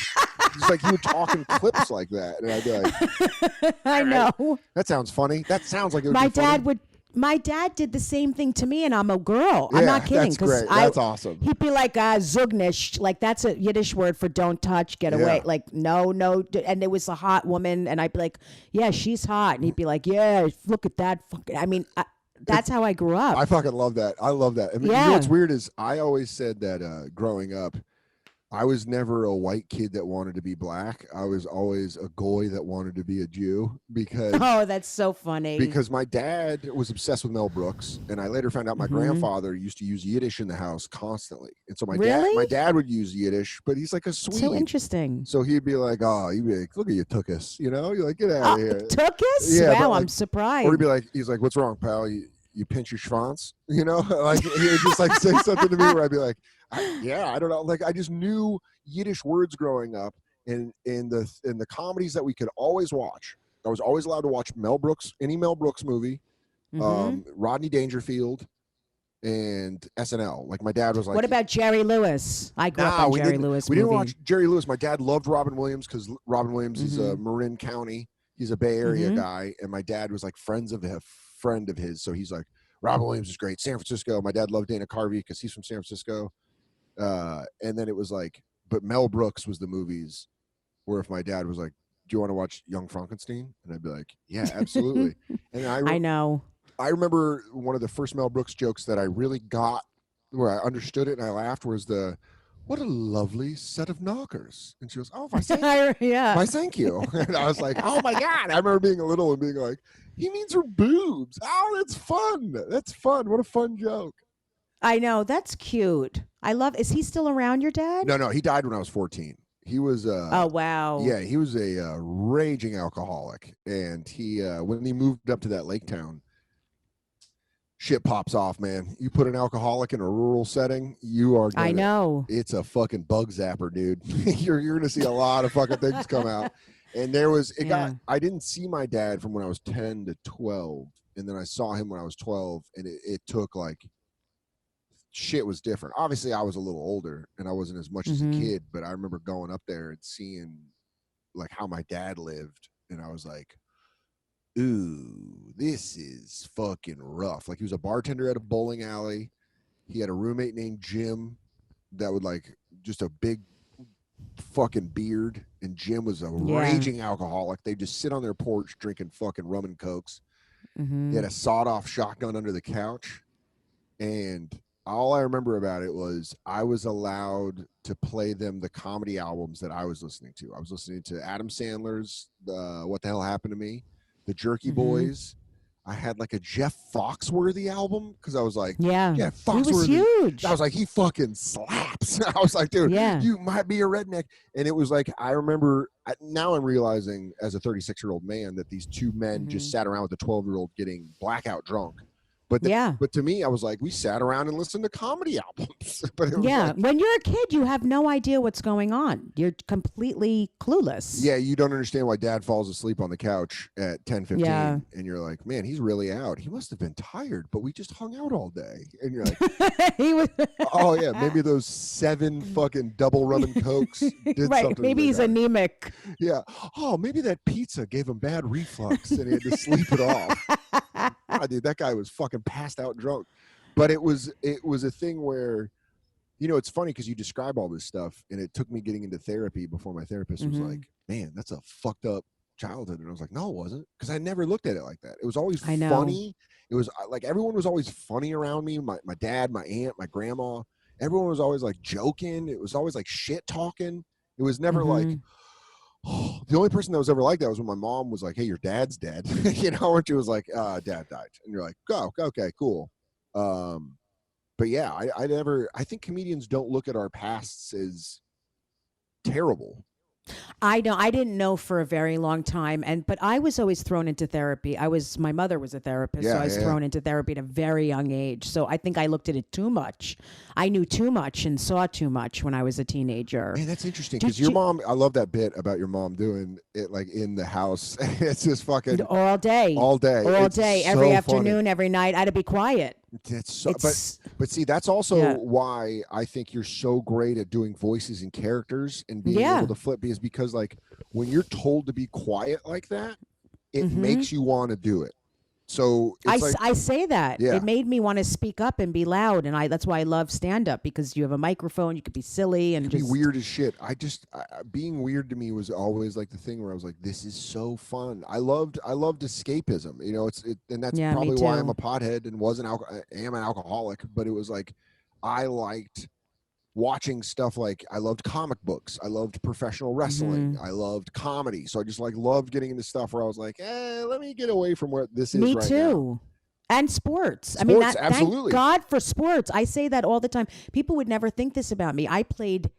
It's like he would talk in clips like that, and I'd be like, I know. "That sounds funny. That sounds like it would My be funny." dad would. My dad did the same thing to me, and I'm a girl. I'm not kidding. That's great. That's awesome. He'd be like, "Zugnish," like that's a Yiddish word for "don't touch, get away." Like, no, and it was a hot woman, and I'd be like, "Yeah, she's hot," and he'd be like, "Yeah, look at that." I mean, that's how I grew up. I fucking love that. I love that. I mean, you know what's weird is I always said that growing up, I was never a white kid that wanted to be black. I was always a goy that wanted to be a Jew because Oh, that's so funny. because my dad was obsessed with Mel Brooks, and I later found out my grandfather used to use Yiddish in the house constantly. And so my dad would use Yiddish, but he's like a Swede. So interesting. So he'd be like, "Oh, you'd be like, look at you, Tookus," you know? You're like, "Get out of here." Tookus? Yeah, wow, like, I'm surprised. Or he'd be like, he's like, "What's wrong, pal? You pinch your schwanz?" You know? Like he would just like say something to me where I'd be like, I don't know. Like I just knew Yiddish words growing up, and in the comedies that we could always watch. I was always allowed to watch Mel Brooks, any Mel Brooks movie, Rodney Dangerfield, and SNL. Like my dad was like, what about Jerry Lewis? I grew up on Jerry Lewis. We didn't watch Jerry Lewis. My dad loved Robin Williams because Robin Williams is a Marin County. He's a Bay Area guy, and my dad was like friend of his. So he's like, Robin Williams is great. San Francisco. My dad loved Dana Carvey because he's from San Francisco. And then it was like, but Mel Brooks was the movies where if my dad was like, "Do you want to watch Young Frankenstein?" And I'd be like, "Yeah, absolutely." And I know. I remember one of the first Mel Brooks jokes that I really got, where I understood it and I laughed, was "What a lovely set of knockers." And she goes, "Oh, why thank you." Yeah. Why thank you. And I was like, "Oh my God." I remember being little and being like, "He means her boobs." Oh, that's fun. That's fun. What a fun joke. I know. That's cute. Is he still around, your dad? No, he died when I was 14. He was oh, wow. Yeah, he was a raging alcoholic, and he when he moved up to that lake town, shit pops off, man. You put an alcoholic in a rural setting, you are gonna, I know. It's a fucking bug zapper, dude. you're gonna see a lot of fucking things come out. And there was I didn't see my dad from when I was 10 to 12, and then I saw him when I was 12, and it took like, shit was different. Obviously I was a little older and I wasn't as much as a kid, but I remember going up there and seeing like how my dad lived, and I was like, ooh, this is fucking rough. Like he was a bartender at a bowling alley. He had a roommate named Jim that would like just a big fucking beard, and Jim was a raging alcoholic. They just sit on their porch drinking fucking rum and cokes. They had a sawed-off shotgun under the couch, and all I remember about it was I was allowed to play them the comedy albums that I was listening to. I was listening to Adam Sandler's What the Hell Happened to Me, the Jerky Boys. I had like a Jeff Foxworthy album because I was like, yeah, Foxworthy. He was huge. I was like, he fucking slaps. I was like, dude, you might be a redneck. And it was like, I remember, now I'm realizing as a 36-year-old man that these two men just sat around with a 12-year-old getting blackout drunk But Yeah. but to me, I was like, we sat around and listened to comedy albums. But it was Yeah. like, When you're a kid, you have no idea what's going on. You're completely clueless. yeah, you don't understand why dad falls asleep on the couch at 10:15, Yeah. and you're like, man, he's really out. He must have been tired, but we just hung out all day. And you're like, He was oh yeah, maybe those 7 fucking double rum and cokes did right. something. Maybe to he's the guy. anemic. Yeah. Oh, maybe that pizza gave him bad reflux and he had to sleep it off. God, dude, that guy was fucking passed out drunk. But it was a thing where, you know, it's funny because you describe all this stuff, and it took me getting into therapy before my therapist was like, man, that's a fucked up childhood. And I was like, no, it wasn't, because I never looked at it like that. It was always funny. It was like everyone was always funny around me. My dad, my aunt, my grandma, everyone was always like joking. It was always like shit talking. It was never like, oh, the only person that was ever like that was when my mom was like, hey, your dad's dead. You know, and she was like, dad died. And you're like, oh, okay, cool. But yeah, I think comedians don't look at our pasts as terrible. I didn't know for a very long time, but I was always thrown into therapy. My mother was a therapist, so I was thrown into therapy at a very young age. So I think I looked at it too much. I knew too much and saw too much when I was a teenager. Man, that's interesting, because your mom, I love that bit about your mom doing it like in the house. It's just fucking all day, It's every so afternoon, funny. every night. I had to be quiet. That's so, but see, that's also why I think you're so great at doing voices and characters and being able to flip, because like when you're told to be quiet like that, it makes you want to do it. So it's I say that it made me want to speak up and be loud, and that's why I love stand up, because you have a microphone, you could be silly and just be weird as shit. Being weird to me was always like the thing where I was like, this is so fun. I loved escapism. You know, and that's probably why I'm a pothead and am an alcoholic. But it was like I liked watching stuff. Like I loved comic books, I loved professional wrestling, I loved comedy. So I just like loved getting into stuff where I was like, let me get away from where this is right now. Me too. And sports. I mean, absolutely. Thank God for sports. I say that all the time. People would never think this about me. I played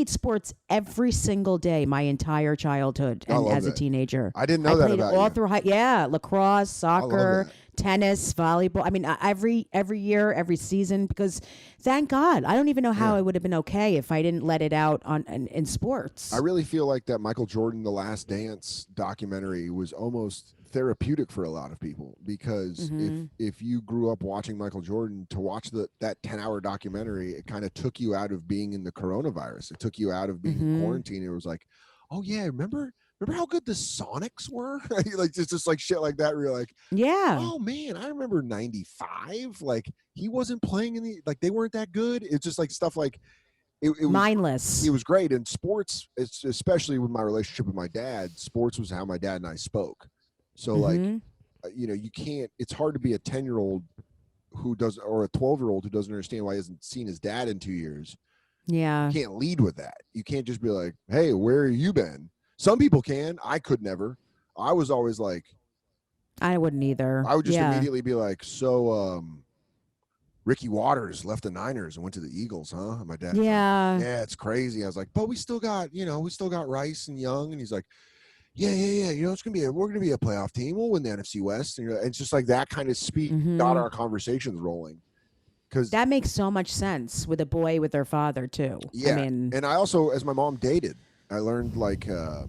sports every single day my entire childhood and as a teenager. I didn't know that about all you. Through lacrosse, soccer, tennis, volleyball. I mean, every year, every season, because thank God, I don't even know how I would have been okay if I didn't let it out in sports. I really feel like that Michael Jordan The Last Dance documentary was almost therapeutic for a lot of people, because if you grew up watching Michael Jordan, to watch that 10-hour documentary, it kind of took you out of being in the coronavirus. It took you out of being in quarantine. It was like, oh yeah, remember how good the Sonics were? Like just like shit like that, where you're like, oh man, I remember 95. Like he wasn't playing like they weren't that good. It's just like stuff like it was mindless. It was great. And sports, especially with my relationship with my dad, sports was how my dad and I spoke. So like, you know, it's hard to be a 10-year-old or a 12-year-old who doesn't understand why he hasn't seen his dad in 2 years. Yeah. You can't lead with that. You can't just be like, hey, where have you been? Some people can. I could never. I was always like, I wouldn't either. I would just immediately be like, so Ricky Waters left the Niners and went to the Eagles, huh? And my dad, yeah, it's crazy. I was like, but we still got Rice and Young. And he's like, yeah. You know, we're gonna be a playoff team. We'll win the NFC West. And it's just like that kind of speed got our conversations rolling. Because that makes so much sense with a boy with their father too. Yeah, I mean, and I also, as my mom dated, I learned like I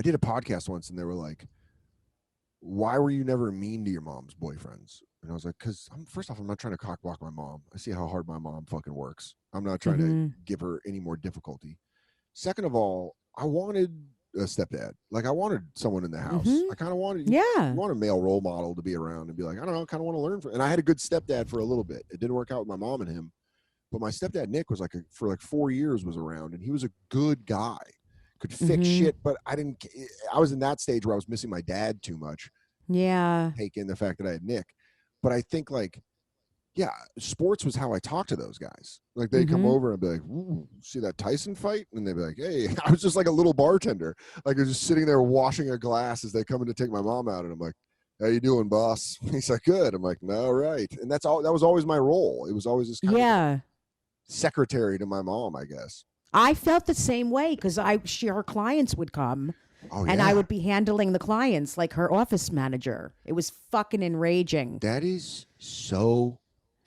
did a podcast once, and they were like, "Why were you never mean to your mom's boyfriends?" And I was like, "Because first off, I'm not trying to cockblock my mom. I see how hard my mom fucking works. I'm not trying to give her any more difficulty. Second of all, I wanted a stepdad. Like I wanted someone in the house. I kind of wanted, you want a male role model to be around and be like, I don't know, I kind of want to learn from. And I had a good stepdad for a little bit. It didn't work out with my mom and him, but my stepdad Nick was for 4 years was around, and he was a good guy, could fix shit. But I was in that stage where I was missing my dad too much. Yeah, Take in the fact that I had Nick, but I think like. Yeah, sports was how I talked to those guys. Like they'd come over and be like, ooh, see that Tyson fight? And they'd be like, hey, I was just like a little bartender. Like I was just sitting there washing a glass as they come in to take my mom out. And I'm like, how you doing, boss? He's like, good. I'm like, no, right. And that was always my role. It was always just kind of secretary to my mom, I guess. I felt the same way because her clients would come Oh, And yeah. I would be handling the clients like her office manager. It was fucking enraging. That is so.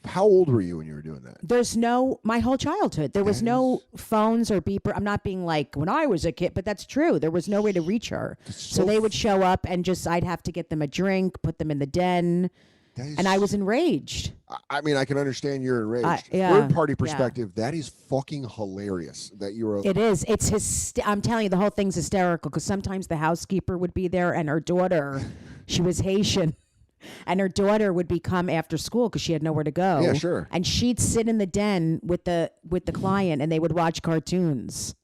How old were you when you were doing that? There's my whole childhood, there was no phones or beeper. I'm not being like when I was a kid, but that's true. There was no way to reach her. So they would show up and I'd have to get them a drink, put them in the den. And I was enraged. I mean, I can understand you're enraged. Yeah, Third party perspective, that is fucking hilarious that you were. It is. It's I'm telling you, the whole thing's hysterical because sometimes the housekeeper would be there and her daughter, she was Haitian. And her daughter would come after school because she had nowhere to go. Yeah, sure. And she'd sit in the den with the client, and they would watch cartoons.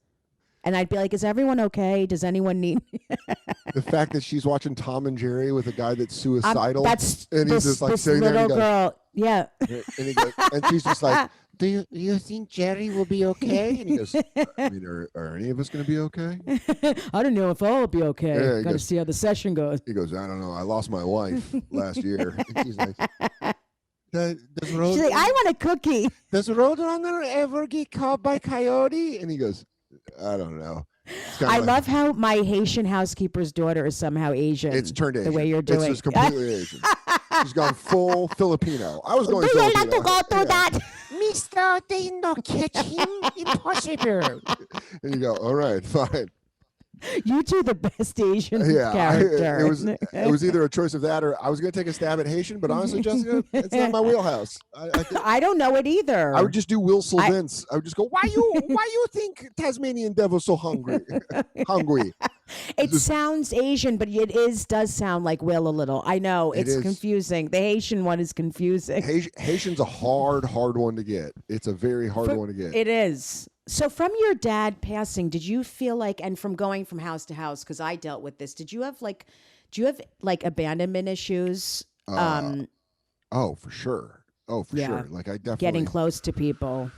And I'd be like, "Is everyone okay? Does anyone need?" The fact that she's watching Tom and Jerry with a guy that's suicidal, that's and he's just like this sitting there, little and he goes, girl. Yeah. and he goes, and she's just like, "Do you think Jerry will be okay?" And he goes, "I mean, are any of us going to be okay?" I don't know if I'll be okay. Yeah, Got to see how the session goes. He goes, "I don't know. I lost my wife last year." And she's like, She's She's like, "I want a cookie." Does Roadrunner ever get caught by coyote? And he goes, "I don't know." I love how my Haitian housekeeper's daughter is somehow Asian. It's turned Asian. The way you're doing. It's just completely Asian. She's gone full Filipino. I was going Do you Filipino. like to go through that? Mister, they no catch him. Impossible. And you go, all right, fine. You do the best Asian Yeah, character. it was either a choice of that or I was going to take a stab at Haitian, but honestly, Jessica, it's not my wheelhouse. I don't know it either. I would just do Will Vince. I would just go, why you think Tasmanian devil's so hungry? Hungry. It sounds Asian, but it does sound like Will a little. I know it's confusing. The Haitian one is confusing. Haitian's a hard one to get. It's a very hard one to get. It is. So from your dad passing, did you feel like, and from going from house to house, because I dealt with this, do you have abandonment issues? Oh, for sure. Sure. Like I definitely getting close to people.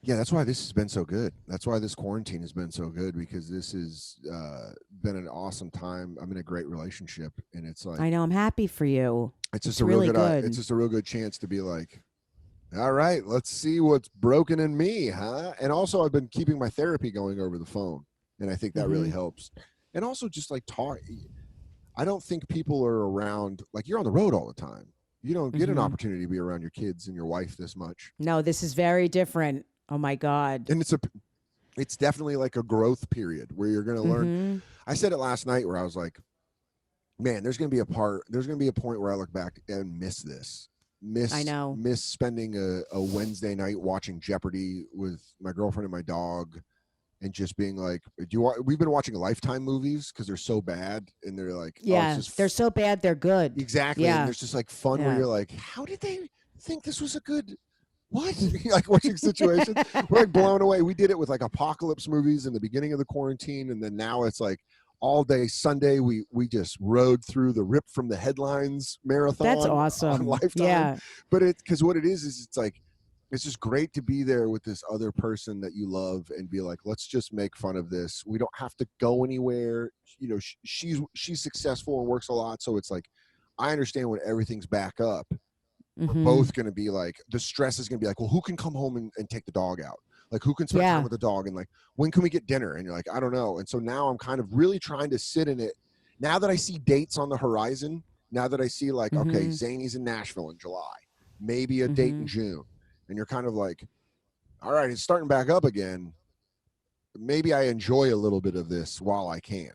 Yeah, that's why this has been so good. That's why this quarantine has been so good, because this has been an awesome time. I'm in a great relationship, and it's like, I know, I'm happy for you. It's just really real good. It's just a real good chance to be like, all right, let's see what's broken in me, huh? And also, I've been keeping my therapy going over the phone, and I think that really helps. And also, just like talk. I don't think people are around. Like, you're on the road all the time. You don't get an opportunity to be around your kids and your wife this much. No, this is very different. Oh my God. And it's definitely like a growth period where you're going to learn. I said it last night where I was like, man, there's going to be a point where I look back and miss this. Miss spending a Wednesday night watching Jeopardy with my girlfriend and my dog, and just being like, we've been watching Lifetime movies because they're so bad, and they're like, they're so bad they're good. Exactly. Yeah. And there's just like fun where you're like, how did they think this was a good what? Like watching situations. We're like blown away. We did it with like apocalypse movies in the beginning of the quarantine, and then now it's like all day Sunday we just rode through the Rip from the Headlines marathon. That's awesome. On Lifetime. Yeah. But because what it is it's like, it's just great to be there with this other person that you love and be like, let's just make fun of this. We don't have to go anywhere. You know, she's successful and works a lot, so it's like, I understand when everything's back up. We're both going to be like, the stress is going to be like, well, who can come home and take the dog out? Like, who can spend time with the dog? And like, when can we get dinner? And you're like, I don't know. And so now I'm kind of really trying to sit in it. Now that I see dates on the horizon, now that I see like, okay, Zane's in Nashville in July, maybe a date in June. And you're kind of like, all right, it's starting back up again. Maybe I enjoy a little bit of this while I can.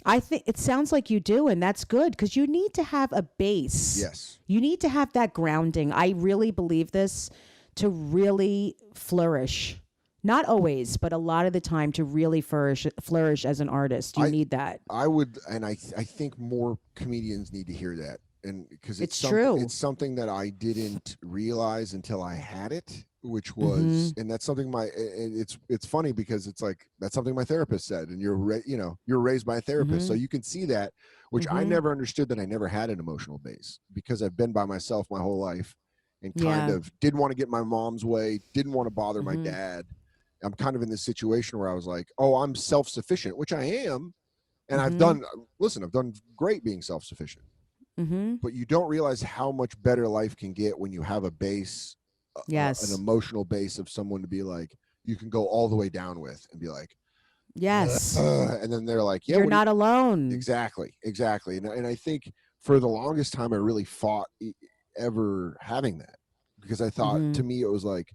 I think it sounds like you do, and that's good because you need to have a base. Yes. You need to have that grounding. I really believe this to really flourish. Not always, but a lot of the time to really flourish as an artist. You need that. I would, and I think more comedians need to hear that. And because it's true. It's something that I didn't realize until I had it, which was, and that's something it's funny because it's like, that's something my therapist said, and you're raised by a therapist. So you can see that, which I never understood, that I never had an emotional base because I've been by myself my whole life and kind of didn't want to get my mom's way, didn't want to bother my dad. I'm kind of in this situation where I was like, oh, I'm self-sufficient, which I am. And I've done great being self-sufficient. But you don't realize how much better life can get when you have a base, an emotional base of someone to be like, you can go all the way down with and be like, Yes. And then they're like, yeah, You're not alone. Exactly. And I think for the longest time, I really fought ever having that, because I thought, to me, it was like,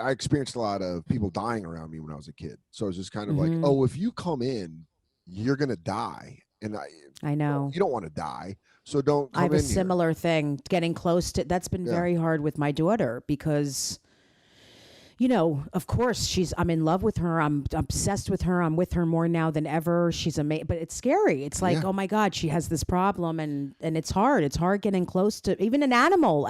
I experienced a lot of people dying around me when I was a kid. So it was just kind of like, oh, if you come in, you're going to die. And I know. You don't want to die. So don't come I have in a similar thing, getting close to, that's been very hard with my daughter because, you know, of course I'm in love with her. I'm obsessed with her. I'm with her more now than ever. She's amazing, but it's scary. It's like, oh my God, she has this problem, and it's hard. It's hard getting close to even an animal.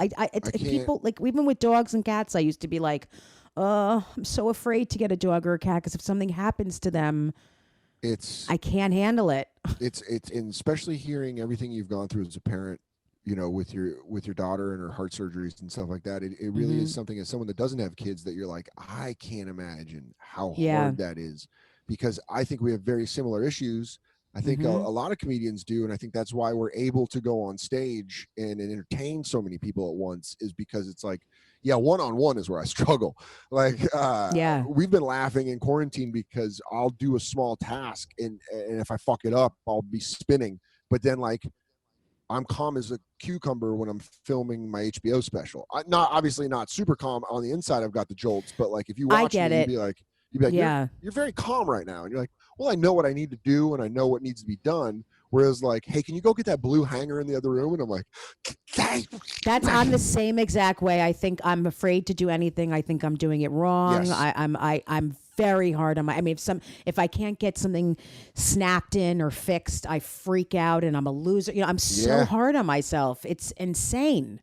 People, like, even with dogs and cats, I used to be like, I'm so afraid to get a dog or a cat because if something happens to them, I can't handle it. It's and especially hearing everything you've gone through as a parent, you know, with your daughter and her heart surgeries and stuff like that. It really is something, as someone that doesn't have kids, that you're like, I can't imagine how hard that is, because I think we have very similar issues. I think a lot of comedians do, and I think that's why we're able to go on stage and entertain so many people at once, is because it's like, yeah, one-on-one is where I struggle. Like, we've been laughing in quarantine because I'll do a small task, and if I fuck it up, I'll be spinning. But then, like, I'm calm as a cucumber when I'm filming my HBO special. Obviously not super calm on the inside. I've got the jolts, but like, if you watch me, you'd be like, you're very calm right now. And you're like, well, I know what I need to do and I know what needs to be done. Whereas like, hey, can you go get that blue hanger in the other room? And I'm like, I'm the same exact way. I think I'm afraid to do anything. I think I'm doing it wrong. Yes. I'm very hard on if I can't get something snapped in or fixed, I freak out and I'm a loser. You know, I'm so hard on myself. It's insane.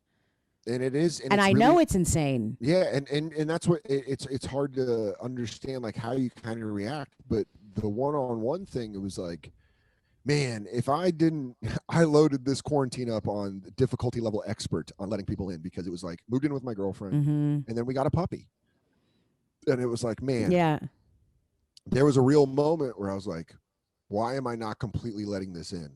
And it is, and I know it's insane. Yeah, and that's what it's hard to understand, like, how you kind of react. But the one-on-one thing, it was like, man, if I loaded this quarantine up on difficulty level expert on letting people in, because it was like, moved in with my girlfriend, and then we got a puppy. And it was like, man, there was a real moment where I was like, why am I not completely letting this in?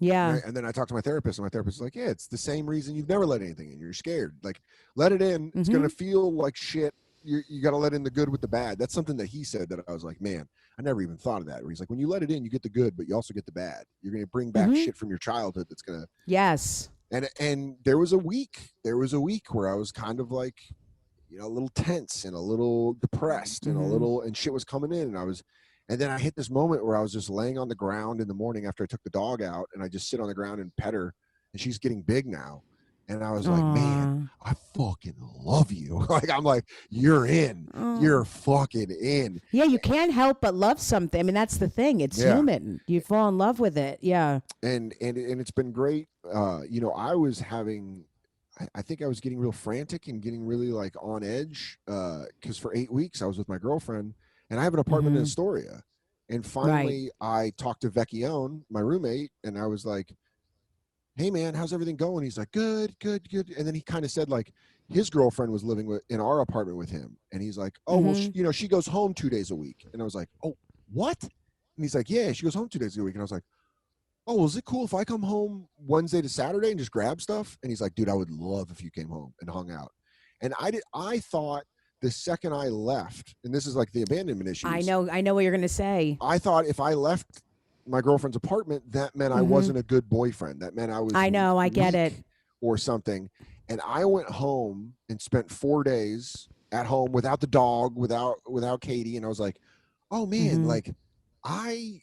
Yeah. And then I talked to my therapist, and my therapist was like, yeah, it's the same reason you've never let anything in. You're scared. Like, let it in. It's going to feel like shit. You got to let in the good with the bad. That's something that he said that I was like, man, I never even thought of that. Where he's like, when you let it in, you get the good, but you also get the bad. You're going to bring back shit from your childhood that's going to. Yes. And there was a week where I was kind of like, you know, a little tense and a little depressed and shit was coming in, and then I hit this moment where I was just laying on the ground in the morning after I took the dog out, and I just sit on the ground and pet her, and she's getting big now. And I was like, man, I fucking love you. Like, I'm like, you're in. You're fucking in. Yeah, you can't help but love something. I mean, that's the thing. It's human. You fall in love with it. Yeah. And it's been great. You know, I think I was getting real frantic and getting really like on edge, because for 8 weeks I was with my girlfriend, and I have an apartment in Astoria. And finally I talked to Vecchione, my roommate, and I was like, hey man, how's everything going? He's like, good. And then he kind of said, like, his girlfriend was living in our apartment with him. And he's like, oh, well, you know, she goes home 2 days a week. And I was like, oh, what? And he's like, yeah, she goes home 2 days a week. And I was like, oh, well, is it cool if I come home Wednesday to Saturday and just grab stuff? And he's like, dude, I would love if you came home and hung out. And I thought the second I left, and this is like the abandonment issues. I know what you're going to say. I thought if I left my girlfriend's apartment, that meant I wasn't a good boyfriend. That meant I was I get it. Or something. And I went home and spent 4 days at home without the dog, without Katie. And I was like, oh man, like I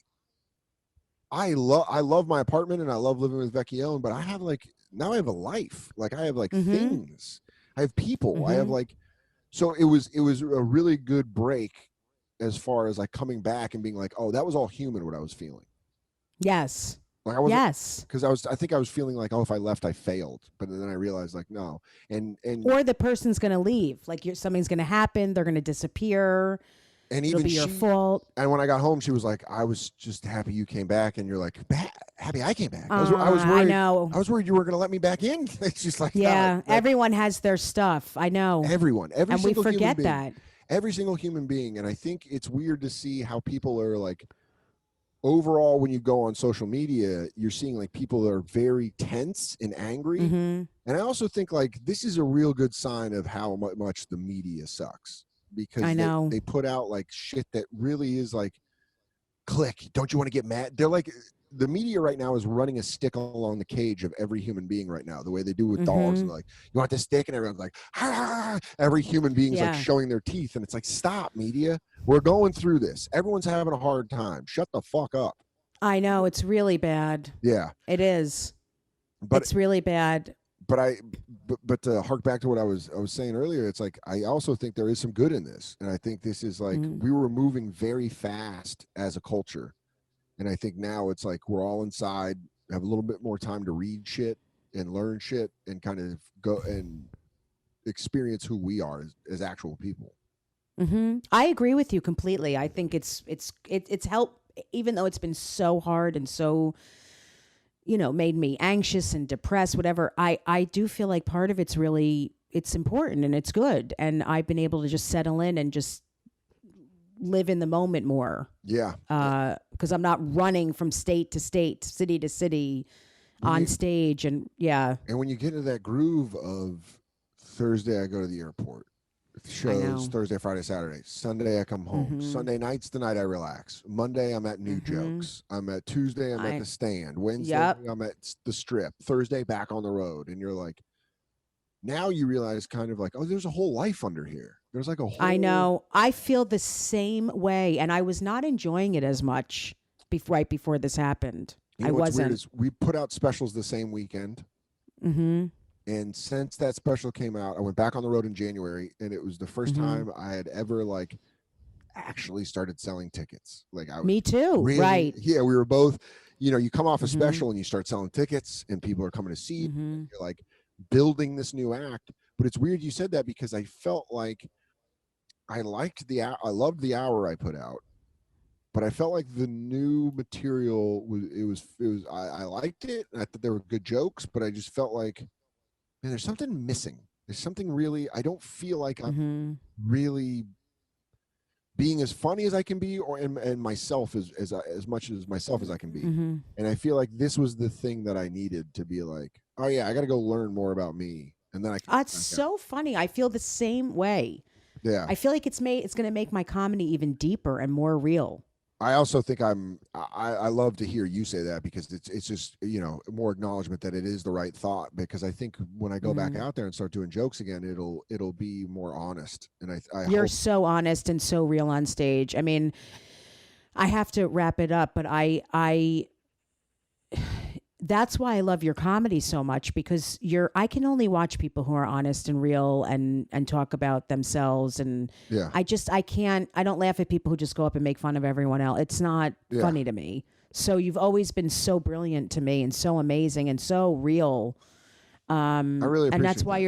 love my apartment and I love living with Vecchione, but I have now I have a life. Like, I have things. I have people. I have so it was a really good break as far as like coming back and being like, oh, that was all human, what I was feeling. Yes. Like, I wasn't, because I think I was feeling like, oh, if I left, I failed. But then I realized, like, no. And or the person's going to leave. Like, something's going to happen. They're going to disappear. And even it'll be your fault. And when I got home, she was like, I was just happy you came back. And you're like, happy I came back. I was worried. I know. I was worried you were going to let me back in. It's just like, yeah, everyone has their stuff. I know. Everyone. And we forget that. Every single human being. And I think it's weird to see how people are like, overall, when you go on social media, you're seeing like people are very tense and angry. And I also think like this is a real good sign of how much the media sucks, because I know. they put out like shit that really is like, click. Don't you want to get mad? They're like, the media right now is running a stick along the cage of every human being right now, the way they do with dogs. And like, you want this stick? And everyone's like, ah! Every human being's like showing their teeth. And it's like, stop, media. We're going through this. Everyone's having a hard time. Shut the fuck up. I know. It's really bad. Yeah. It is. But it's really bad. But to hark back to what I was saying earlier, it's like, I also think there is some good in this. And I think this is like, we were moving very fast as a culture. And I think now it's like we're all inside, have a little bit more time to read shit and learn shit and kind of go and experience who we are as actual people. I agree with you completely. I think it's helped, even though it's been so hard and so, made me anxious and depressed, whatever. I do feel like part of it's important and it's good. And I've been able to just settle in and just live in the moment more. Yeah. Because I'm not running from state to state, city to city on stage. And yeah. And when you get into that groove of Thursday, I go to the airport. Shows Thursday, Friday, Saturday. Sunday, I come home. Sunday night's the night I relax. Monday, I'm at New Jokes. I'm at Tuesday, I'm at the Stand. Wednesday, I'm at the Strip. Thursday, back on the road. And you're like, now you realize kind of like, oh, there's a whole life under here. There's like a whole... I know. I feel the same way. And I was not enjoying it as much right before this happened. I wasn't. Weird is we put out specials the same weekend. And since that special came out, I went back on the road in January, and it was the first time I had ever like actually started selling tickets. Like Me too. Really, right. Yeah, we were both, you come off a special and you start selling tickets and people are coming to see you. And you're like building this new act. But it's weird you said that because I felt like I loved the hour I put out. But I felt like the new material I liked it. And I thought there were good jokes, but I just felt like, man, there's something missing. There's something really, I don't feel like I'm really being as funny as I can be, and myself as much as myself as I can be. And I feel like this was the thing that I needed to be like, oh yeah, I got to go learn more about me. And then I can. It's so funny. I feel the same way. Yeah. I feel like it's going to make my comedy even deeper and more real. I also think I love to hear you say that because it's just, more acknowledgement that it is the right thought, because I think when I go back out there and start doing jokes again, it'll be more honest. And You're so honest and so real on stage. I mean, I have to wrap it up, but I that's why I love your comedy so much, because I can only watch people who are honest and real and talk about themselves. And I don't laugh at people who just go up and make fun of everyone else. It's not funny to me. So you've always been so brilliant to me and so amazing and so real. I really appreciate and that's why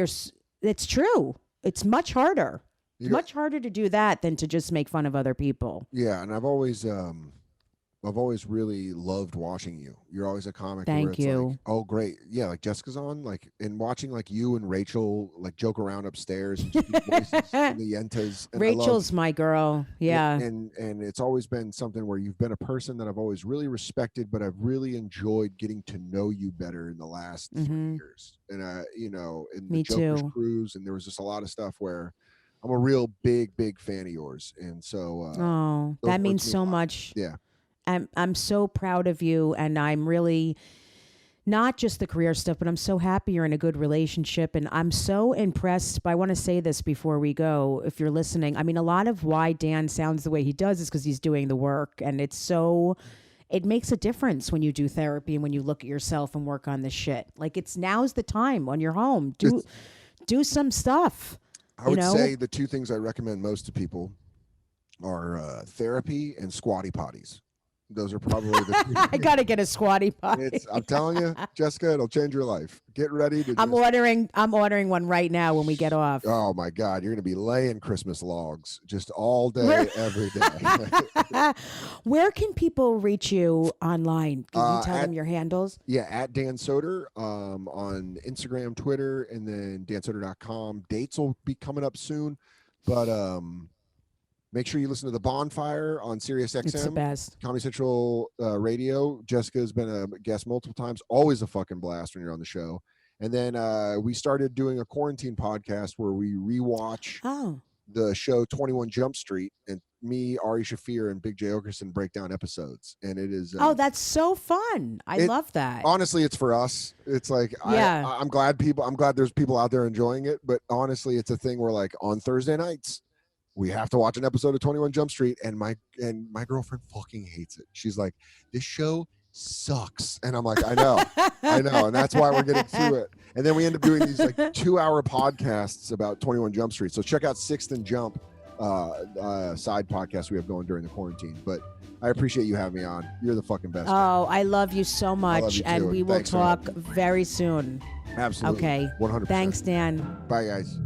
it's true. It's much harder. It's much harder to do that than to just make fun of other people. Yeah. And I've always really loved watching you. You're always a comic. Thank you. Like, oh, great. Yeah, like Jessica's on, like, and watching like you and Rachel like joke around upstairs and just do voices in the Yentas. And Rachel's my girl. Yeah. And it's always been something where you've been a person that I've always really respected, but I've really enjoyed getting to know you better in the last 3 years. And in the Joker's Cruise, and there was just a lot of stuff where I'm a real big fan of yours. And so that means so much. Yeah. I'm so proud of you, and I'm really not just the career stuff, but I'm so happy you're in a good relationship, and I'm so impressed. But I want to say this before we go, if you're listening. I mean, a lot of why Dan sounds the way he does is because he's doing the work, and it makes a difference when you do therapy and when you look at yourself and work on this shit. Like, now's the time when you're home. Do some stuff. I would say the two things I recommend most to people are therapy and squatty potties. Those are probably the I gotta get a squatty potty. I'm telling you, Jessica, it'll change your life. Get ready to. I'm ordering one right now when we get off. Oh my God, you're gonna be laying Christmas logs just all day, every day. Where can people reach you online? Can you tell them your handles? Yeah, at Dan Soder on Instagram, Twitter, and then dansoder.com. Dates will be coming up soon, but make sure you listen to The Bonfire on SiriusXM. It's the best. Comedy Central Radio. Jessica's been a guest multiple times. Always a fucking blast when you're on the show. And then we started doing a quarantine podcast where we rewatch the show 21 Jump Street, and me, Ari Shafir, and Big J Okerson break down episodes, and it is. Oh, that's so fun! I love that. Honestly, it's for us. It's like I'm glad there's people out there enjoying it, but honestly, it's a thing where like on Thursday nights we have to watch an episode of 21 Jump Street, and my girlfriend fucking hates it. She's like, this show sucks, and I'm like, I know, and that's why we're getting through it. And then we end up doing these like 2-hour podcasts about 21 Jump Street. So check out Sixth and Jump, side podcast we have going during the quarantine. But I appreciate you having me on. You're the fucking best. Oh, I love you so much, and we will talk very soon. Absolutely. Okay. 100%. Thanks, Dan. Bye, guys.